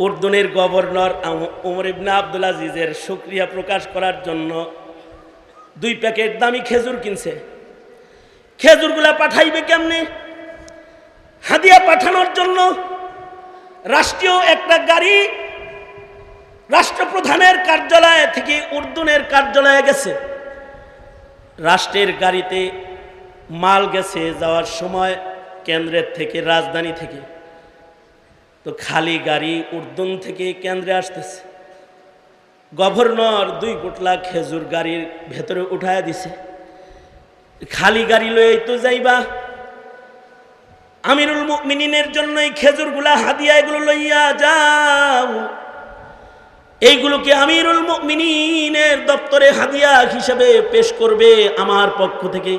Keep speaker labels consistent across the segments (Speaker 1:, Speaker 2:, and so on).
Speaker 1: উর্দুনের governor Omar ইবনে আব্দুল আজিজের শুকরিয়া প্রকাশ করার জন্য 2 প্যাকেট দামি খেজুর কিনছে। খেজুরগুলা পাঠাইবে কেমনে? হাদিয়া পাঠানোর জন্য রাষ্ট্রীয় একটা গাড়ি রাষ্ট্রপ্রধানের কার্যালয় থেকে উর্দুনের কার্যালয়ে গেছে। রাষ্ট্রের গাড়িতে মাল গেছে যাওয়ার সময় কেন্দ্রের থেকে, রাজধানী থেকে। তো খালি গাড়ি উর্দুন থেকে কেন্দ্রে আসতেছে। গভর্নর 2 পোটলা খেজুর গাড়ির ভেতরে উঠায় দিছে। খালি গাড়ি লই তো যাইবা, আমিরুল মুমিনিনের জন্য এই খেজুরগুলা হাদিয়া, এগুলো লইয়া যাও। এইগুলোকে আমিরুল মুমিনিনের দপ্তরে হাদিয়া হিসেবে পেশ করবে আমার পক্ষ থেকে।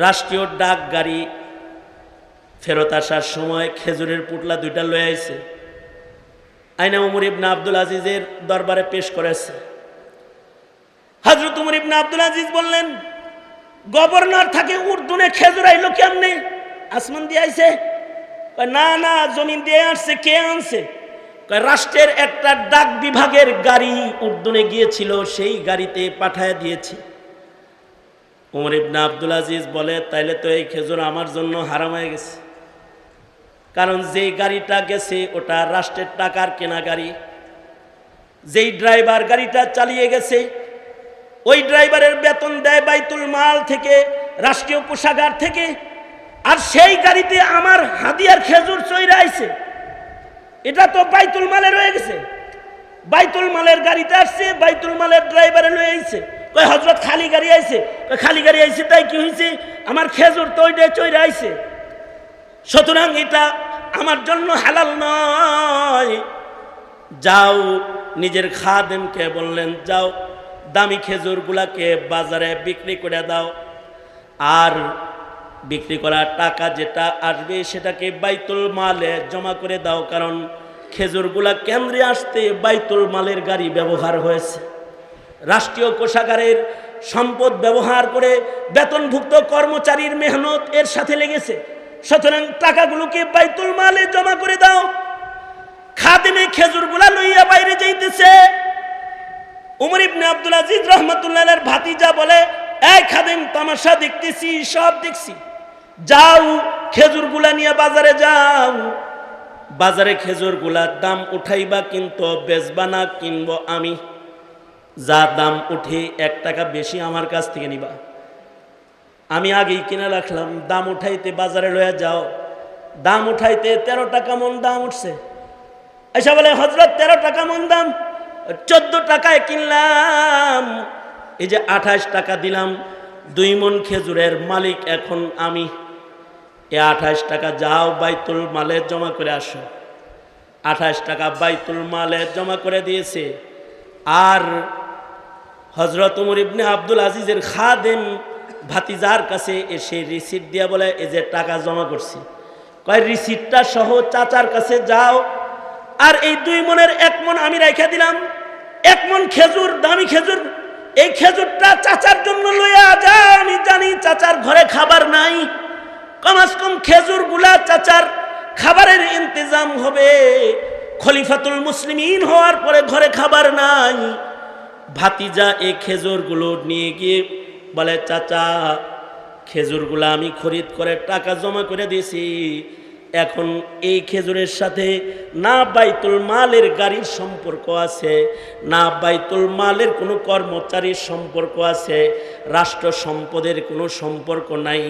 Speaker 1: রাষ্ট্রীয় ডাক গাড়ি ফেরত আসার সময় খেজুরের পুটলা 2টা লয়ে আইছে, আইনা ওমর ইবনে আব্দুল আজিজের দরবারে পেশ করেছে। হযরত ওমর ইবনে আব্দুল আজিজ বললেন, গভর্নর থাকে উর্দুনে খেজুর আইলো কেমনে? আসমান দিয়ে আইছে? না না, জমিন দিয়ে আসছে। কে আনছে? রাষ্ট্রের একটা ডাক বিভাগের গাড়ি উর্দুনে গিয়েছিল, সেই গাড়িতে পাঠায় দিয়েছে। ওমর ইবনে আব্দুল আজিজ বলে, তাইলে তো এই খেজুর আমার জন্য হারাম হয়ে গেছে। কারণ যেই গাড়িটা গেছে ওটা রাষ্ট্রের টাকার কেনা গাড়ি। যেই ড্রাইভার গাড়িটা চালিয়ে গেছে ওই ড্রাইভারের বেতন দেয় বাইতুল মাল থেকে, রাষ্ট্রীয় কোষাগার থেকে। আর সেই গাড়িতে আমার হাদিয়ার খেজুর চইরা আইছে, এটা তো বাইতুল মালে রয়ে গেছে। বাইতুল মালের গাড়িতে আসছে, বাইতুল মালের ড্রাইভারে লয়ে আইছে। কই হযরত খালি গাড়ি আইছে? খালি গাড়ি আইছে তাই কি হয়েছে? আমার খেজুর তো ওইটা চইরা আইছে, সুতরাং এটা আমার জন্য হালাল নয়। যাও, নিজের খাদেমকে বললেন, যাও দামি খেজুরগুলাকে বাজারে বিক্রি করে দাও, আর বিক্রি করার টাকা যেটা আসবে সেটাকে বাইতুল মালে জমা করে দাও। কারণ খেজুরগুলা কেন্দ্রে আসতে বাইতুল মালের গাড়ি ব্যবহার হয়েছে, রাষ্ট্রীয় কোষাগারের সম্পদ ব্যবহার করে বেতনভুক্ত কর্মচারীর মেহনত এর সাথে লেগেছে। সুতরাং টাকাগুলোকে বাইতুল মালে জমা করে দাও। খাদেমে খেজুরগুলা লইয়া বাইরে যাইতেছে। ওমর ইবনে আব্দুল আজিজ রাহমাতুল্লাহির ভাতিজা বলে, এই খাদেম, তামাশা দেখতেছি, সব দেখছি, যাও খেজুরগুলা নিয়ে বাজারে যাও। বাজারে খেজুরগুলার দাম উঠাইবা, কিন্তু বেচবা না, কিনবো আমি। যা দাম উঠে 1 টাকা বেশি আমার কাছ থেকে নিবা। আমি আগেই কিনে রাখলাম, দাম উঠাইতে বাজারে লয়ে যাও। দাম উঠাইতে 13 টাকা মন দাম উঠছে। আচ্ছা বলে, হযরত 13 টাকা মন দাম, 14 টাকায় কিনলাম, এই যে 28 টাকা দিলাম। 2 মন খেজুরের মালিক এখন আমি। এই 28 টাকা যাও বাইতুল মালে জমা করে আসো। 28 টাকা বাইতুল মালে জমা করে দিয়েছে। আর হযরত ওমর ইবনে আব্দুল আজিজের খাদেম ভাতিজার কাছে এসে রিসিট দিয়া বলে, এই যে টাকা জমা করছি। কয়, রিসিটটা সহ চাচার কাছে যাও, আর এই 2 মনের 1 মন আমি রাইখা দিলাম। 1 মন খেজুর, দামি খেজুর, এই খেজুরটা চাচার জন্য লইয়া যাও। আমি জানি চাচার ঘরে খাবার নাই, কমাস কম খেজুরগুলা চাচার খাবারের ইন্তজাম হবে। খলিফাতুল মুসলিমিন হওয়ার পরে ঘরে খাবার নাই। ভাতিজা এই খেজুরগুলো নিয়ে গিয়ে বলে, চাচা, খেজুরগুলা আমি খরিদ করে টাকা জমা করে দিয়েছি। এখন এই খেজুরের সাথে না বাইতুল মালের গাড়ির সম্পর্ক আছে, না বাইতুল মালের কোনো কর্মচারীর সম্পর্ক আছে, রাষ্ট্র সম্পদের কোনো সম্পর্ক নাই।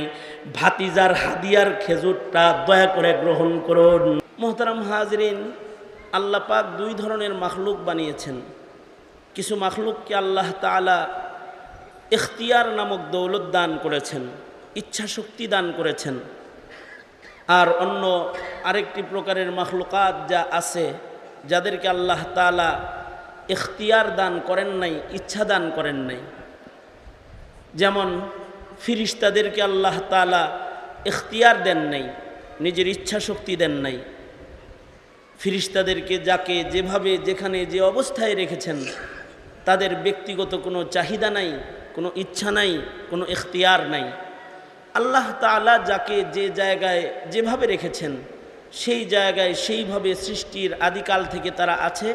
Speaker 1: ভাতিজার হাদিয়ার খেজুরটা দয়া করে গ্রহণ করুন। মোহতারাম হাজরিন, আল্লাহ পাক 2 ধরনের মাখলুক বানিয়েছেন। কিছু মাখলুককে আল্লাহ তাআলা ইখতিয়ার নামক দৌলত দান করেছেন, ইচ্ছা শক্তি দান করেছেন। আর অন্য আরেকটি প্রকারের মাখলুকাত যা আছে, যাদেরকে আল্লাহ তাআলা ইখতিয়ার দান করেন নাই, ইচ্ছা দান করেন নাই। যেমন ফিরিস্তাদেরকে আল্লাহ তাআলা ইখতিয়ার দেন নাই, নিজের ইচ্ছা শক্তি দেন নাই। ফিরিস্তাদেরকে যাকে যেভাবে যেখানে যে অবস্থায় রেখেছেন, তাদের ব্যক্তিগত কোনো চাহিদা নাই, কোনো ইচ্ছা নাই, কোনো ইখতিয়ার নাই। আল্লাহ তাআলা যাকে যে জায়গায় যেভাবে রেখেছেন সেই জায়গায় সেইভাবে সৃষ্টির আদিকাল থেকে তারা আছে,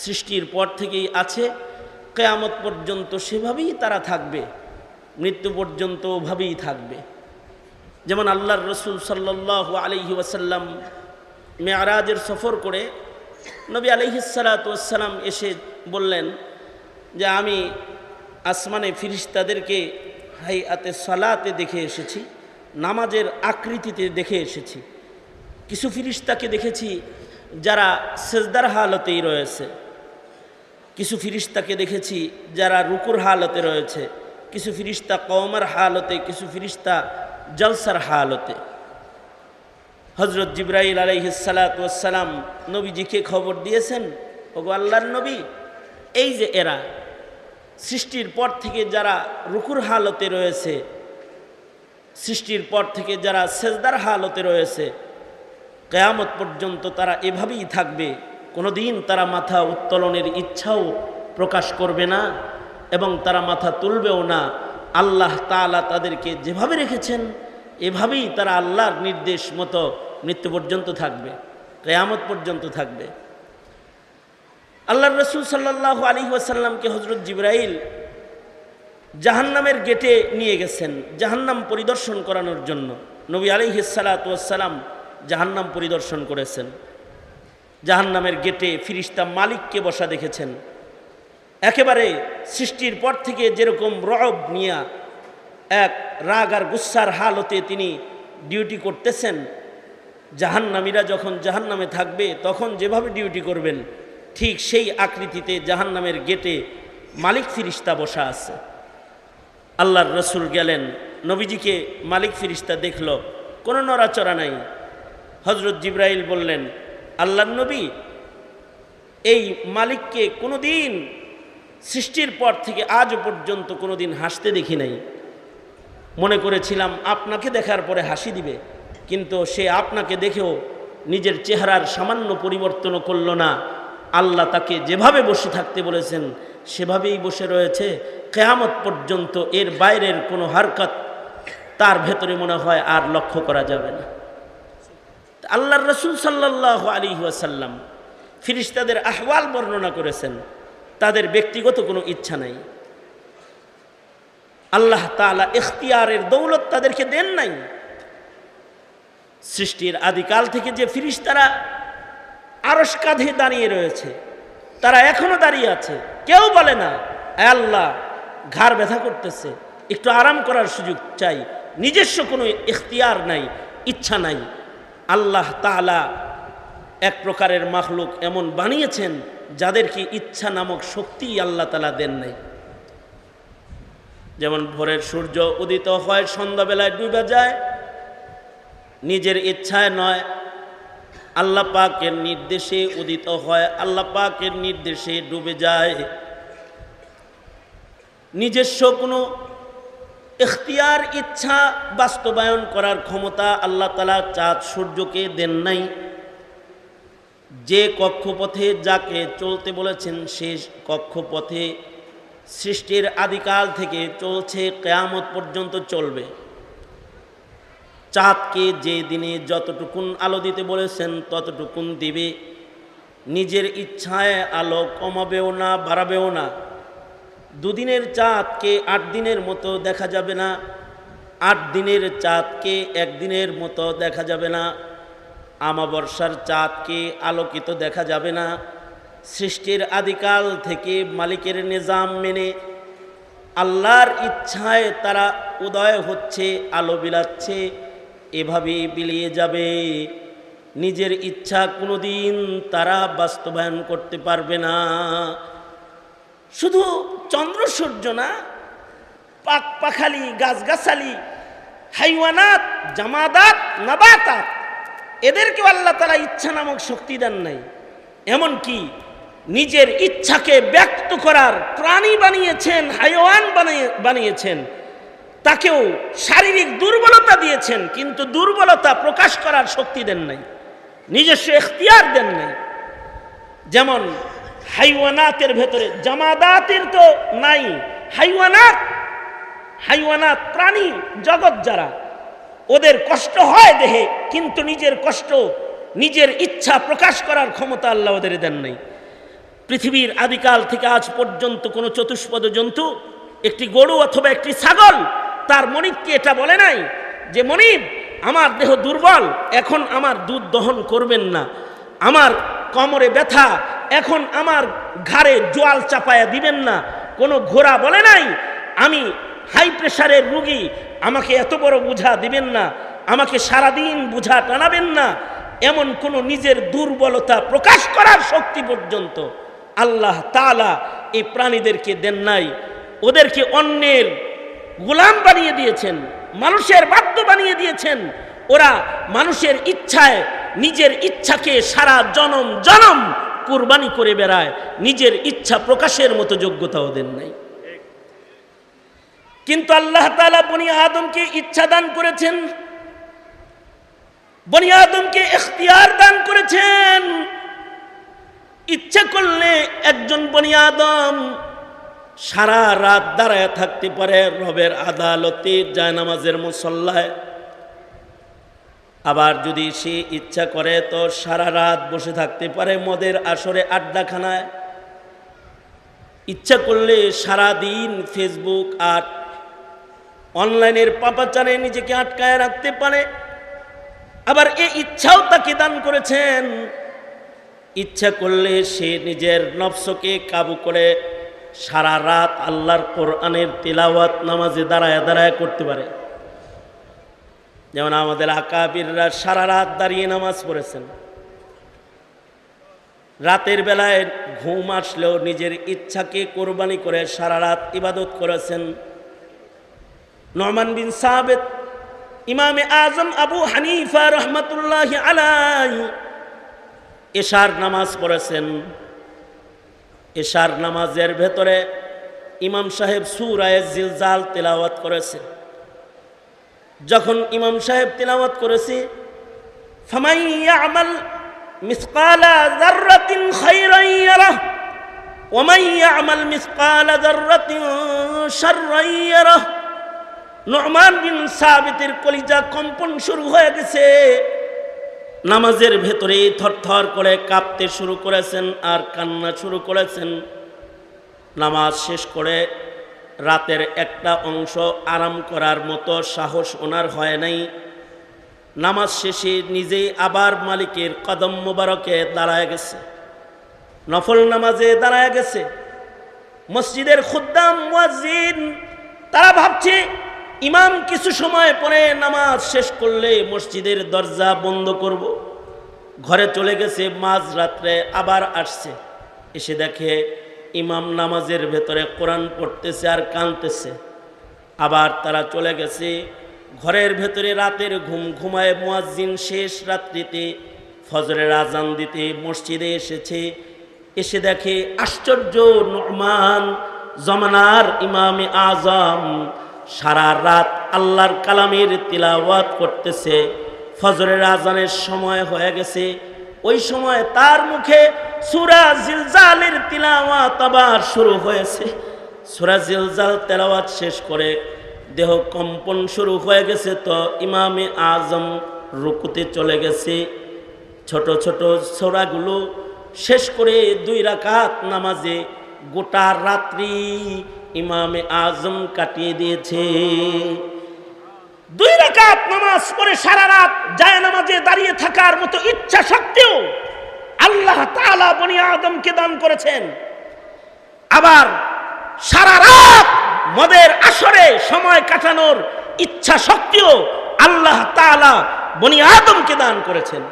Speaker 1: সৃষ্টির পর থেকেই আছে, কিয়ামত পর্যন্ত সেভাবেই তারা থাকবে, মৃত্যু পর্যন্ত ওভাবেই থাকবে। যেমন আল্লাহর রসুল সাল্লাল্লাহু আলাইহি ওয়াসাল্লাম মেরাজের সফর করে নবী আলাইহিস সালাতু ওয়াস সালাম এসে বললেন যে আমি আসমানে ফিরিস্তাদেরকে হাইয়াতে সালাতে দেখে এসেছি, নামাজের আকৃতিতে দেখে এসেছি। কিছু ফিরিস্তাকে দেখেছি যারা সেজদার হালতেই রয়েছে, কিছু ফিরিস্তাকে দেখেছি যারা রুকুর হালতে রয়েছে, কিছু ফিরিস্তা কওমার হালতে, কিছু ফিরিস্তা জলসার হালতে। হযরত জিবরাইল আলাইহিস সালাতু ওয়াস সালাম নবীজিকে খবর দিয়েছেন, ওগো আল্লাহর নবী, এই যে এরা সৃষ্টির পর থেকে যারা রুকুর হালতে রয়েছে, সৃষ্টির পর থেকে যারা সেজদার হালতে রয়েছে, কিয়ামত পর্যন্ত তারা এভাবেই থাকবে, কোনোদিন তারা মাথা উত্তোলনের ইচ্ছাও প্রকাশ করবে না এবং তারা মাথা তুলবেও না। আল্লাহ তাআলা তাদেরকে যেভাবে রেখেছেন এভাবেই তারা আল্লাহর নির্দেশ মতো মৃত্যু পর্যন্ত থাকবে, কিয়ামত পর্যন্ত থাকবে। আল্লাহর রাসূল সাল্লাল্লাহু আলাইহি ওয়াসাল্লামকে হযরত জিবরাইল জাহান্নামের গেটে নিয়ে গেছেন জাহান্নাম পরিদর্শন করানোর জন্য। নবী আলাইহিস সালাতু ওয়াস সালাম জাহান্নাম পরিদর্শন করেছেন। জাহান্নামের গেটে ফিরিস্তা মালিককে বসা দেখেছেন। একেবারে সৃষ্টির পর থেকে যেরকম রব নিয়া এক রাগ আর গুচ্ছার হালতে তিনি ডিউটি করতেছেন, জাহান্নামীরা যখন জাহান্নামে থাকবে তখন যেভাবে ডিউটি করবেন ঠিক সেই আকৃতিতে জাহান্নামের গেটে মালিক ফিরিস্তা বসা আছে। আল্লাহর রসুল গেলেন, নবীজিকে মালিক ফিরিস্তা দেখল, কোনো নড়াচড়া নাই। হযরত জিবরাইল বললেন, আল্লাহর নবী, এই মালিককে কোনো দিন সৃষ্টির পর থেকে আজ পর্যন্ত কোনো দিন হাসতে দেখি নাই। মনে করেছিলাম আপনাকে দেখার পরে হাসি দিবে, কিন্তু সে আপনাকে দেখেও নিজের চেহারার সামান্য পরিবর্তনও করল না। আল্লাহ তাকে যেভাবে বসে থাকতে বলেছেন সেভাবেই বসে রয়েছে কিয়ামত পর্যন্ত। এর বাইরের কোনো হারকত তার ভেতরে মনে হয় আর লক্ষ্য করা যাবে না। আল্লাহর রাসূল সাল্লাল্লাহু আলাইহি ওয়াসাল্লাম ফিরিস্তাদের আহওয়াল বর্ণনা করেছেন, তাদের ব্যক্তিগত কোনো ইচ্ছা নাই। আল্লাহ তাআলা ইখতিয়ারের দৌলত তাদেরকে দেন নাই। সৃষ্টির আদিকাল থেকে যে ফিরিস্তারা আরশ কাঁধে দাঁড়িয়ে রয়েছে তারা এখনো দাঁড়িয়ে আছে, কেউ বলে না আল্লাহ ঘাড় ব্যথা করতেছে, একটু আরাম করার সুযোগ চাই। নিজস্ব কোনো ইখতিয়ার নাই, ইচ্ছা নাই। আল্লাহ তাআলা এক প্রকারের মাখলুক এমন বানিয়েছেন যাদেরকে ইচ্ছা নামক শক্তি আল্লাহ তাআলা দেন নাই। যেমন ভোরের সূর্য উদিত হয়, সন্ধ্যাবেলায় ডুবে যায়, নিজের ইচ্ছায় নয়, আল্লাহ পাকের নির্দেশে উদিত হয়, আল্লাহ পাকের নির্দেশে ডুবে যায়। নিজস্ব কোনো ইখতিয়ার, ইচ্ছা বাস্তবায়ন করার ক্ষমতা আল্লাহ তাআলা চাঁদ সূর্যকে দেন নাই। যে কক্ষপথে যাকে চলতে বলেছেন সে কক্ষপথে সৃষ্টির আদিকাল থেকে চলছে, কিয়ামত পর্যন্ত চলবে। চাঁদকে যে দিনে যতটুকুন আলো দিতে বলেছেন ততটুকুন দিবে, নিজের ইচ্ছায় আলো কমাবেও না বাড়াবেও না। দুদিনের চাঁদকে 8 দিনের মতো দেখা যাবে না, 8 দিনের চাঁদকে একদিনের মতো দেখা যাবে না, আমাবর্ষার চাঁদকে আলোকিত দেখা যাবে না। সৃষ্টির আদিকাল থেকে মালিকের নিজাম মেনে আল্লাহর ইচ্ছায় তারা উদয় হচ্ছে, আলো বিলাচ্ছে, এভাবেই বিলিয়ে যাবে। নিজের ইচ্ছা কোনোদিন তারা বাস্তবায়ন করতে পারবে না। শুধু চন্দ্র সূর্য না, পাক পাখালি, গাছগাছালি, হাইওয়ানাত, জামাদাত, নাবাতাত, এদেরকেও আল্লাহ তাআলা ইচ্ছা নামক শক্তি দেন নাই। এমনকি নিজের ইচ্ছাকে ব্যক্ত করার প্রাণী বানিয়েছেন, হাইওয়ান বানিয়েছেন, তাকেও শারীরিক দুর্বলতা দিয়েছেন, কিন্তু দুর্বলতা প্রকাশ করার শক্তি দেন নাই, নিজস্ব ইখতিয়ার দেন নাই। যেমন হাইওয়ানাতের ভেতরে, জামাদাতের তো নাই, হাইওয়ানাত প্রাণী জগৎ যারা, ওদের কষ্ট হয় দেহে, কিন্তু নিজের কষ্ট নিজের ইচ্ছা প্রকাশ করার ক্ষমতা আল্লাহ ওদের দেন নাই। পৃথিবীর আদিকাল থেকে আজ পর্যন্ত কোনো চতুষ্পদ জন্তু, একটি গরু অথবা একটি ছাগল তার মনিবকে এটা বলে নাই যে মনিব আমার দেহ দুর্বল, এখন আমার দুধ দহন করবেন না, আমার কোমরে ব্যথা, এখন আমার ঘাড়ে জোয়াল চাপায়া দিবেন না। কোনো ঘোড়া বলে নাই আমি হাই প্রেশারের রুগী, আমাকে এত বড় বোঝা দিবেন না, আমাকে সারাদিন বোঝা টানাবেন না। এমন কোনো নিজের দুর্বলতা প্রকাশ করার শক্তি পর্যন্ত আল্লাহ তাআলা এই প্রাণীদেরকে দেন নাই। ওদেরকে অন্যের গোলাম বানিয়ে দিয়েছেন, মানুষের বাধ্য বানিয়ে দিয়েছেন। ওরা মানুষের ইচ্ছায় নিজের ইচ্ছাকে সারা জনম জনম কুরবানি করে বেড়ায়, নিজের ইচ্ছা প্রকাশের মতো যোগ্যতা ওদের নাই। কিন্তু আল্লাহ তাআলা বনি আদমকে ইচ্ছা দান করেছেন, বনি আদমকে ইখতিয়ার দান করেছেন। ইচ্ছা করলে একজন বনি আদম সারা রাত দাঁড়ায় থাকতে পারে রবের আদালতে জায়নামাজের মুসল্লায়। আবার যদি সে ইচ্ছা করে তো সারা রাত বসে থাকতে পারে মদের আসরে আড্ডাখানায়। ইচ্ছা করলে সারা দিন ফেসবুক আর অনলাইনের পাপাচারে নিজেকে আটকায় রাখতে পারে। আবার এই ইচ্ছাও তাকে দান করেছেন, ইচ্ছা করলে সে নিজের নফসকে কাবু করে সারা রাত আল্লাহর কোরআনের তিলাওয়াত নামাজে দাঁড়ায় দাঁড়ায় করতে পারে। যেমন আমাদের আকাবিররা সারা রাত দাঁড়িয়ে নামাজ পড়েছেন, রাতের বেলায় ঘুম আসলেও নিজের ইচ্ছাকে কোরবানি করে সারা রাত ইবাদত করেছেন। নুমান বিন সাবিত, ইমামে আজম আবু হানিফা রহমতুল্লাহি আলাইহি এশার নামাজ পড়েছেন। এশার নামাজের ভেতরে ইমাম সাহেব সূরা জিলজাল তিলাওয়াত করেছে। যখন ইমাম সাহেব তিলাওয়াত করেছে, ফামান ইয়ামাল মিসকালা যাররাতিন খায়রান ইয়ারাহ ওয়া মান ইয়ামাল মিসকালা যাররাতিন শাররান ইয়ারাহ, নুমান বিন সাবিতের কলিজা কম্পন শুরু হয়ে গেছে। নামাজের ভেতরে থরথর করে কাঁপতে শুরু করেছেন আর কান্না শুরু করেছেন। নামাজ শেষ করে রাতের একটা অংশ আরাম করার মতো সাহস ওনার হয় নাই। নামাজ শেষে নিজেই আবার মালিকের কদম মোবারকে দাঁড়ায় গেছে, নফল নামাজে দাঁড়ায় গেছে। মসজিদের খুদ্দাম মুয়াজ্জিন তারা ভাবছে ইমাম কিছু সময় পরে নামাজ শেষ করলে মসজিদের দরজা বন্ধ করব। ঘরে চলে গেছে, মাঝ রাত্রে আবার আসছে, এসে দেখে ইমাম নামাজের ভেতরে কোরআন পড়তেছে আর কাঁদতেছে। আবার তারা চলে গেছে ঘরের ভেতরে, রাতের ঘুম ঘুমায় মুয়াজ্জিন শেষ রাত্রিতে ফজরের আজান দিতে মসজিদে এসেছে। এসে দেখে আশ্চর্য, নুমান জমানার ইমামে আজম সারা রাত আল্লাহর কালামের তিলাওয়াত করতেছে। ফজরের আজানের সময় হয়ে গেছে, ওই সময় তার মুখে সূরা জিলজালের তিলাওয়াত আবার শুরু হয়েছে। সূরা জিলজাল তেলাওয়াত শেষ করে দেহ কম্পন শুরু হয়ে গেছে, তো ইমামে আজম রুকুতে চলে গেছে। ছোট ছোট সূরাগুলো শেষ করে 2 রাকাত নামাজে গোটা রাত্রি ইমামে আজম কাটিয়ে দিয়েছে। 2 রাকাত নামাজ পড়ে সারা রাত জায়নামাজে দাঁড়িয়ে থাকার মতো ইচ্ছা শক্তিও আল্লাহ তাআলা বনি আদমকে দান করেছেন। আবার সারা রাত মদের আসরে সময় কাটানোর ইচ্ছা শক্তিও আল্লাহ তাআলা বনি আদমকে দান করেছেন।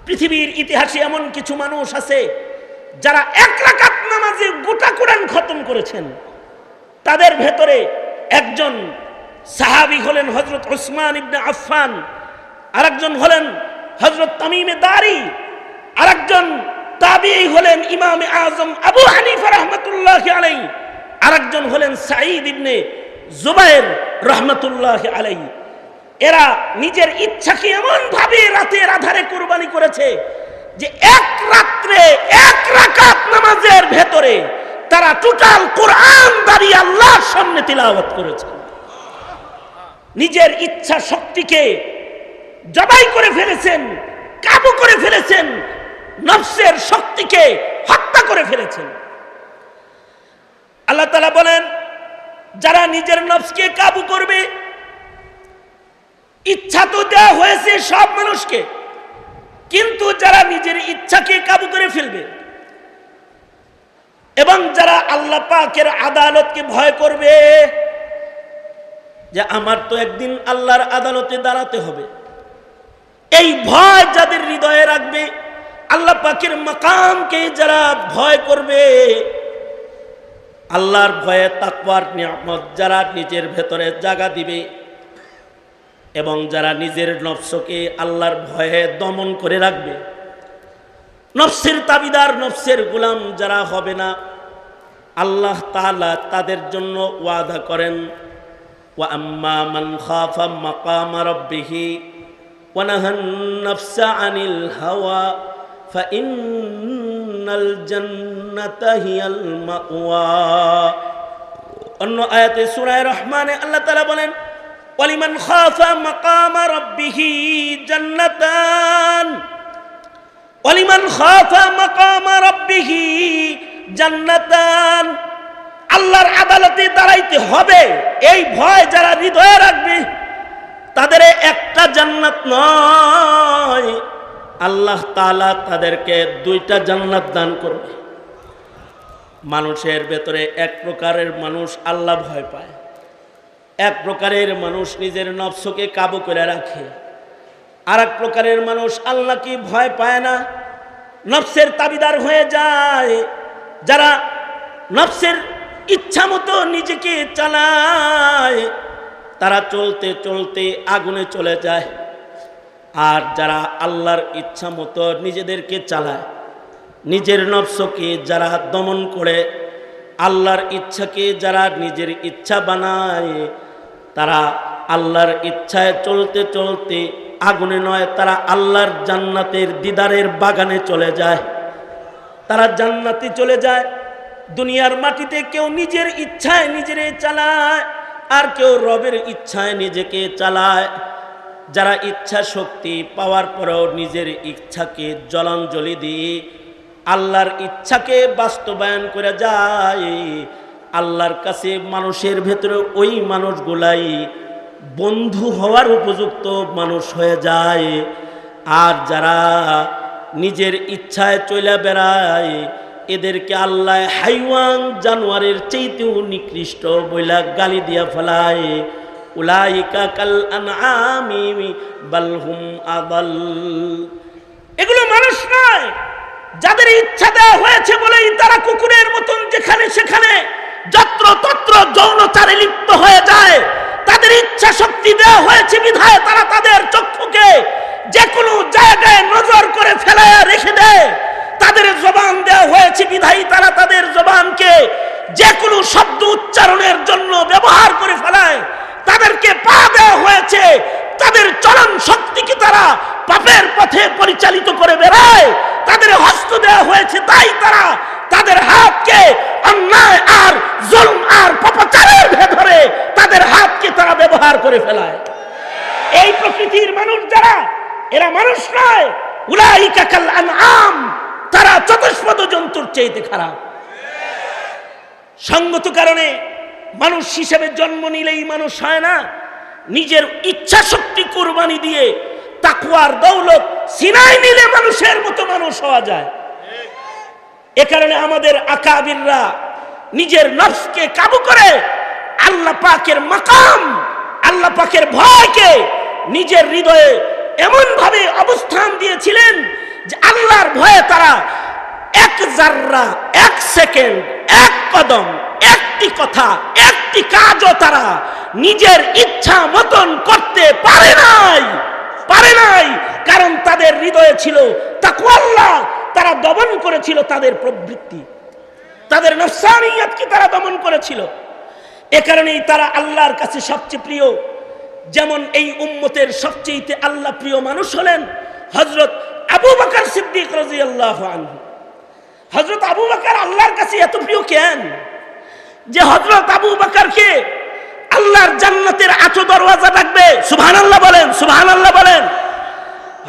Speaker 1: পৃথিবীর ইতিহাসে এমন কিছু মানুষ আছে যারা 1 রাকাত নামাজে গোটা কোরআন খতম করেছেন। তাদের ভেতরে একজন সাহাবী হলেন হযরত উসমান ইবনে আফফান, আরেকজন হলেন হযরত তামিমে দারি, আরেকজন তাবিঈ হলেন ইমামে আজম আবু হানিফা রাহমাতুল্লাহি আলাইহি, আরেকজন হলেন সাঈদ ইবনে জুবায়ের রাহমাতুল্লাহি আলাইহি। এরা নিজের ইচ্ছাকে এমন ভাবে রাতের আধারে কুরবানি করেছে যে এক রাত্রে 1 রাকাত নামাজের ভেতরে তারা টোটাল কোরআন দাঁড়িয়ে আল্লাহর সামনে তিলাওয়াত করেছে। নিজের ইচ্ছা শক্তিকে জবাই করে ফেলেছেন কাবু করে ফেলেছেন, নফসের শক্তিকে হত্যা করে ফেলেছেন। আল্লাহ তাআলা বলেন, যারা নিজের নফসকে কাবু করবে, ইচ্ছা তো দেওয়া হয়েছে সব মানুষকে, কিন্তু যারা নিজের ইচ্ছাকে কাবু করে ফেলবে এবং যারা আল্লাহ পাকের আদালতকে ভয় করবে, যে আমার তো একদিন আল্লাহর আদালতে দাঁড়াতে হবে, এই ভয় যাদের হৃদয়ে রাখবে, আল্লাহ পাকের মাকামকে যারা ভয় করবে, আল্লাহর ভয়ে তাকওয়ার নিয়ামত যারা নিজের ভেতরে জায়গা দিবে এবং যারা নিজের নফসকে আল্লাহর ভয়ে দমন করে রাখবে, নফসের তাবিদার, নফসের গোলাম যারা হবে না, আল্লাহ তাআলা তাদের জন্য ওয়াদা করেন, ওয়া আম্মা মান খাফা মাকাম রাব্বিহি ওয়া নাহান নাফসা আনিল হাওয়া ফাইন্নাল জান্নাতা হিয়াল মাওয়া। অন্য আয়াতে সূরা রহমানে আল্লাহ তাআলা বলেন, ওয়ালিমান খাফা মাকাম রাব্বিহি জান্নাতান, ওয়ালিমান খাফা মাকাম রাব্বিহি জান্নাতান। আল্লাহর আদালতে দাঁড়াইতে হবে, এই ভয় যারা হৃদয়ে রাখবে, তাদের একটা জান্নাত নয়, আল্লাহ তাআলা তাদেরকে দুইটা জান্নাত দান করবে। মানুষের ভেতরে এক প্রকারের মানুষ আল্লাহ ভয় পায়, এক প্রকারের মানুষ নিজের নফসকে কাবু করে রাখে, আর এক প্রকারের মানুষ আল্লাহকে ভয় পায় না, নফসের তাবিদার হয়ে যায়। যারা নফসের ইচ্ছা মতো নিজেকে চালায়, তারা চলতে চলতে আগুনে চলে যায়। আর যারা আল্লাহর ইচ্ছা মতো নিজেদেরকে চালায়, নিজের নফসকে যারা দমন করে, আল্লাহর ইচ্ছাকে যারা নিজের ইচ্ছা বানায়, তারা আল্লাহর ইচ্ছায় চলতে চলতে আগুনে নয়, তারা আল্লাহর জান্নাতের দিদারের বাগানে চলে যায়, তারা জান্নাতে চলে যায়। দুনিয়ার মাটিতে কেউ নিজের ইচ্ছায় নিজেরে চালায়, আর কেউ রবের ইচ্ছায় নিজেকে চালায়। যারা ইচ্ছা শক্তি পাওয়ার পরেও নিজের ইচ্ছাকে জলাঞ্জলি দিয়ে আল্লাহর ইচ্ছাকে বাস্তবায়ন করে যায়, আল্লাহর কাছে মানুষের ভেতরে ওই মানুষগুলাই বন্ধু হওয়ার উপযুক্ত মানুষ হয়ে যায়। আর যারা নিজের ইচ্ছায় চলে বেড়ায়, এদেরকে আল্লাহ হাইওয়ান জানোয়ারের চাইতেও নিকৃষ্ট বইলা গালি দিয়া ফেলায়। উলাইকা কাল আনআমি বাল হুম আদাল। এগুলো মানুষ নয়, যাদের ইচ্ছা দেওয়া হয়েছে বলেই তারা কুকুরের মতন যেখানে সেখানে যত্র তত্র যৌনচারে লিপ্ত হয়ে যায়। তাদের ইচ্ছা শক্তি দেওয়া হয়েছে বিধায় তারা তাদের চক্ষুকে যে কোনো জায়গায় নজর করে ফেলে রেখে দেয়। তাদের জবান দেওয়া হয়েছে বিধায় তারা তাদের জবানকে যে কোনো শব্দ উচ্চারণের জন্য ব্যবহার করে ফেলায়। তাদেরকে পা দেওয়া হয়েছে, তাদের চলন শক্তিকে তারা পাপের পথে পরিচালিত করে বেড়ায়। তাদের হস্ত দেওয়া হয়েছে, তাই তারা তাদের হাতকে অন্যায় আর জুলম আর পাপাচারের ভেতরে তাদের হাতকে তারা ব্যবহার করে ফেলায়। এই প্রকৃতির মানুষ যারা, এরা মানুষ নয়। উলাইকা কাল আনআম, তারা চতুষ্পদ জন্তুর চাইতে খারাপ। সঙ্গত কারণে মানুষ হিসেবে জন্ম নিলেই মানুষ হয় না, নিজের ইচ্ছা শক্তি কুরবানি দিয়ে তাকওয়ার দৌলত সিনায় নিলে মানুষের মতো মানুষ হওয়া যায়। এ কারণে আমাদের আকাবিররা নিজের নফসকে কাবু করে আল্লাহ পাকের মাকাম, আল্লাহ পাকের ভয়কে নিজের হৃদয়ে এমন ভাবে অবস্থান দিয়েছিলেন যে আল্লাহর ভয়ে তারা এক জাররা, এক সেকেন্ড, এক কদম, একটি কথা, একটি কাজও তারা নিজের ইচ্ছা মতন করতে পারে নাই। কারণ তাদের হৃদয়ে ছিল তাকওয়া আল্লাহ। তারা দমন করেছিল তাদের প্রবৃত্তি, তাদের নফসানিয়তকে তারা দমন করেছিল। এ কারণেই তারা আল্লাহর কাছে সবচেয়ে প্রিয়। যেমন এই উম্মতের সবচেয়ে আল্লাহ প্রিয় মানুষ হলেন হযরত আবু বকর সিদ্দিক রাদিয়াল্লাহু আনহু। হযরত আবু বকর আল্লাহর কাছে এত প্রিয় কেন যে হযরত আবু বকরকে আল্লাহর জান্নাতের আটো দরওয়াজা ডাকবে। সুবহানাল্লাহ বলেন, সুবহানাল্লাহ বলেন।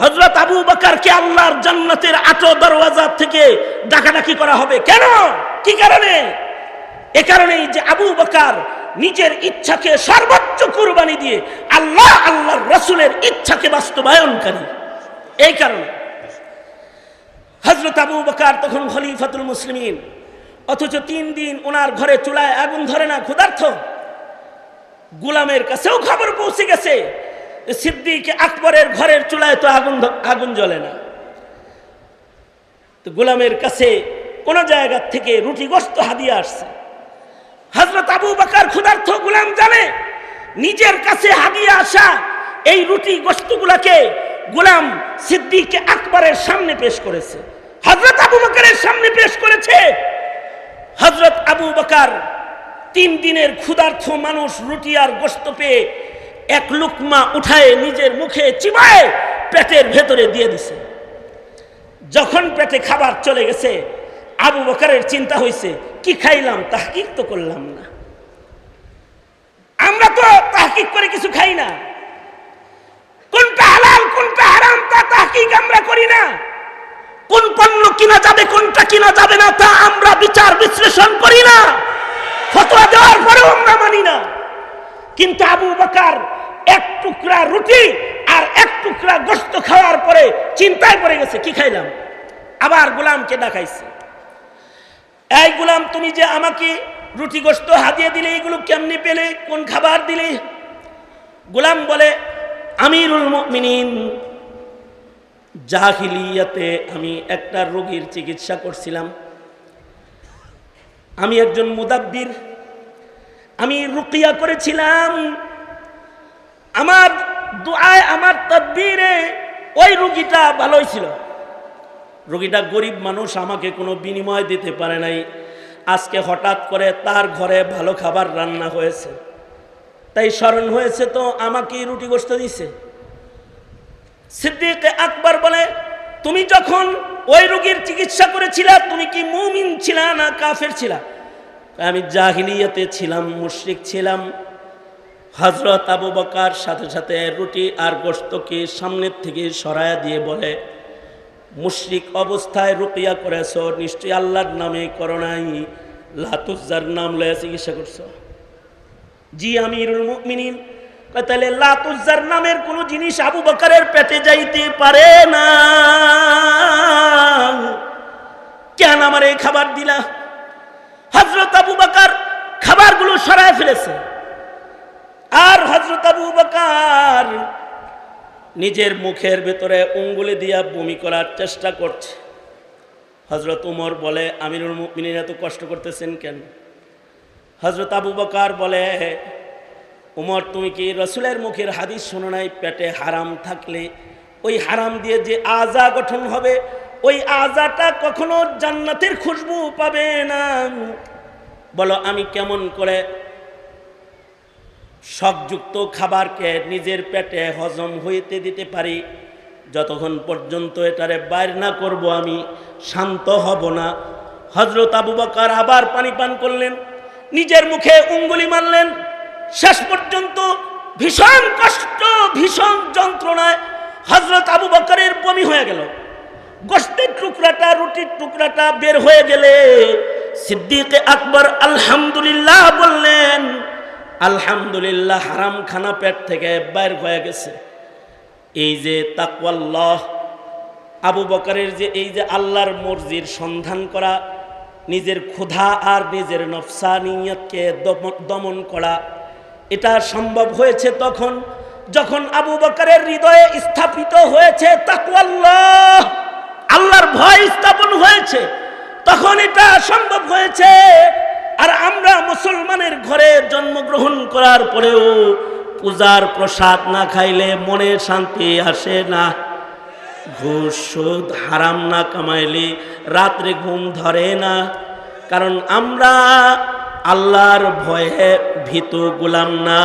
Speaker 1: হযরত আবু বকরকে আল্লাহর জান্নাতের আটো দরওয়াজা থেকে ডাকাডাকি করা হবে কেন? কি কারণে? এ কারণেই যে আবু বকর নিজের ইচ্ছাকে সর্বোচ্চ কুরবানি দিয়ে আল্লাহর রাসূলের ইচ্ছাকে বাস্তবায়নকারী। এই কারণে হযরত আবু বকর তখন খলিফাতুল মুসলিমিন, অথচ 3 দিন ওনার ঘরে চুলায় আগুন ধরে না, ক্ষুধার্ত। গোলামের কাছেও খবর পৌঁছে গেছে সিদ্দিক আকবরের ঘরের চুলায় তো আগুন জ্বলে না। তো গোলামের কাছে কোন জায়গা থেকে রুটি গোশত হাদিয়া আসছে। হযরত আবু বকর ক্ষুধার্ত, গোলাম জানে নিজের কাছে হাদিয়া আসা এই রুটি গোশতগুলোকে গোলাম সিদ্দিক আকবরের সামনে পেশ করেছে, হযরত আবু বকরের সামনে পেশ করেছে। হযরত আবু বকর 3 দিনের ক্ষুধার্ত মানুষ রুটি আর গোশত পেয়ে এক লুকমা উঠায় নিজের মুখে চিবায় পেটের ভেতরে দিয়ে দিছে। যখন পেটে খাবার চলে গেছে আবু বকরের চিন্তা হয়েছে, কি খাইলাম, তাহকিক তো করলাম না। আমরা তো তাহকিক করে কিছু খাই না, কোনটা হালাল কোনটা হারাম তা তাহকিক আমরা করি না। কোন পণ্য কিনা যাবে কোনটা কিনা যাবে না তা আমরা বিচার বিশ্লেষণ করি না, ফতোয়া দেওয়ার পরেও আমরা মানি না। কিন্তু আবু বকর এক টুকরা রুটি আর এক টুকরা গোশত খাওয়ার পরে চিন্তায় পড়ে গেছে, কি খাইলাম। আবার গোলামকে ডাকাইছে, এই গোলাম, তুমি যে আমাকে রুটি গোশত হাদিয়া দিলে, এগুলো কেমনে পেলে, কোন খাবার দিলে? গোলাম বলে, আমিরুল মুমিনিন, জাহিলিয়াতে আমি একটা রোগীর চিকিৎসা করছিলাম। আমি একজন মুদাব্বির, আমি রুকিয়া করেছিলাম। আমার দুআয় আমার তাদবীরে ওই রোগীটা ভালো হয়েছিল। রোগীটা গরিব মানুষ, আমাকে কোনো বিনিময় দিতে পারে নাই। আজকে হঠাৎ করে তার ঘরে ভালো খাবার রান্না হয়েছে, তাই স্মরণ হয়েছে, তো আমাকে রুটি গোশত দিছে। সিদ্দিক আকবর বলে, তুমি যখন ওই রোগীর চিকিৎসা করেছিলা তুমি কি মুমিন ছিলা না কাফের ছিলা? আমি জাহিলিয়াতে ছিলাম, মুশরিক ছিলাম। হযরত আবু বকর সাথে সাথে রুটি আর গোশতকে সামনের থেকে সরায়া দিয়ে বলে, মুশরিক অবস্থায় রুকিয়া করেছ, নিশ্চয়ই আল্লাহর নামে করো নাই, লাত উজ্জার নাম লয়ে চিকিৎসা করছো। জি আমিরুল মুমিনিন। তাহলে লাত উজ্জার নামের কোন জিনিস আবু বকরের পেটে যাইতে পারে না, কেন আমার এই খাবার দিলা? হযরত আবু বকর খাবারগুলো সরায় ফেলেছে, আর হযরত আবু বকর নিজের মুখের ভেতরে উঙ্গুলি দিয়া বমি করার চেষ্টা করছে। হযরত উমর বলে, আমিরুল মুমিনিন এত কষ্ট করতেছেন কেন? হযরত আবু বকর বলে, উমর, তুমি কি রাসূলের মুখের হাদিস শোনো নাই? পেটে হারাম থাকলে ওই হারাম দিয়ে যে আযা গঠন হবে, ওই আযাটা কখনো জান্নাতের খুশবু পাবে না। বলো, আমি কেমন করে শকযুক্ত খাবারকে নিজের পেটে হজম হইতে দিতে পারি? যতক্ষণ পর্যন্ত এটারে বাইর না করব আমি শান্ত হব না। হযরত আবু বকর আবার পানি পান করলেন, নিজের মুখে উঙ্গুলি মারলেন। শেষ পর্যন্ত ভীষণ কষ্ট, ভীষণ যন্ত্রণায় হযরত আবু বকরের বমি হয়ে গেল। গোশতের টুকরাটা, রুটির টুকরাটা বের হয়ে গেলে সিদ্দিক আকবর আলহামদুলিল্লাহ বললেন, আলহামদুলিল্লাহ, হারাম খানা পেট থেকে বাইর হয়ে গেছে। এই যে তাকওয়াল্লাহ, আবু বকরের যে এই যে আল্লাহর মর্জির সন্ধান করা, নিজের ক্ষুধা আর নিজের নফসানিয়তকে দমন করা, এটা সম্ভব হয়েছে তখন যখন আবু বকরের হৃদয়ে স্থাপিত হয়েছে তাকওয়াল্লাহ, আল্লাহর ভয় স্থাপন হয়েছে, তখন এটা সম্ভব হয়েছে। আর আমরা মুসলমানের ঘরে জন্মগ্রহণ করার পরেও পূজার প্রসাদ না খাইলে মনে শান্তি আসে না। ঘুষ সুদ হারাম না কামাইলে রাত্রে ঘুম ধরে না, কারণ আমরা আল্লাহর ভয়ে ভীতু গোলাম না।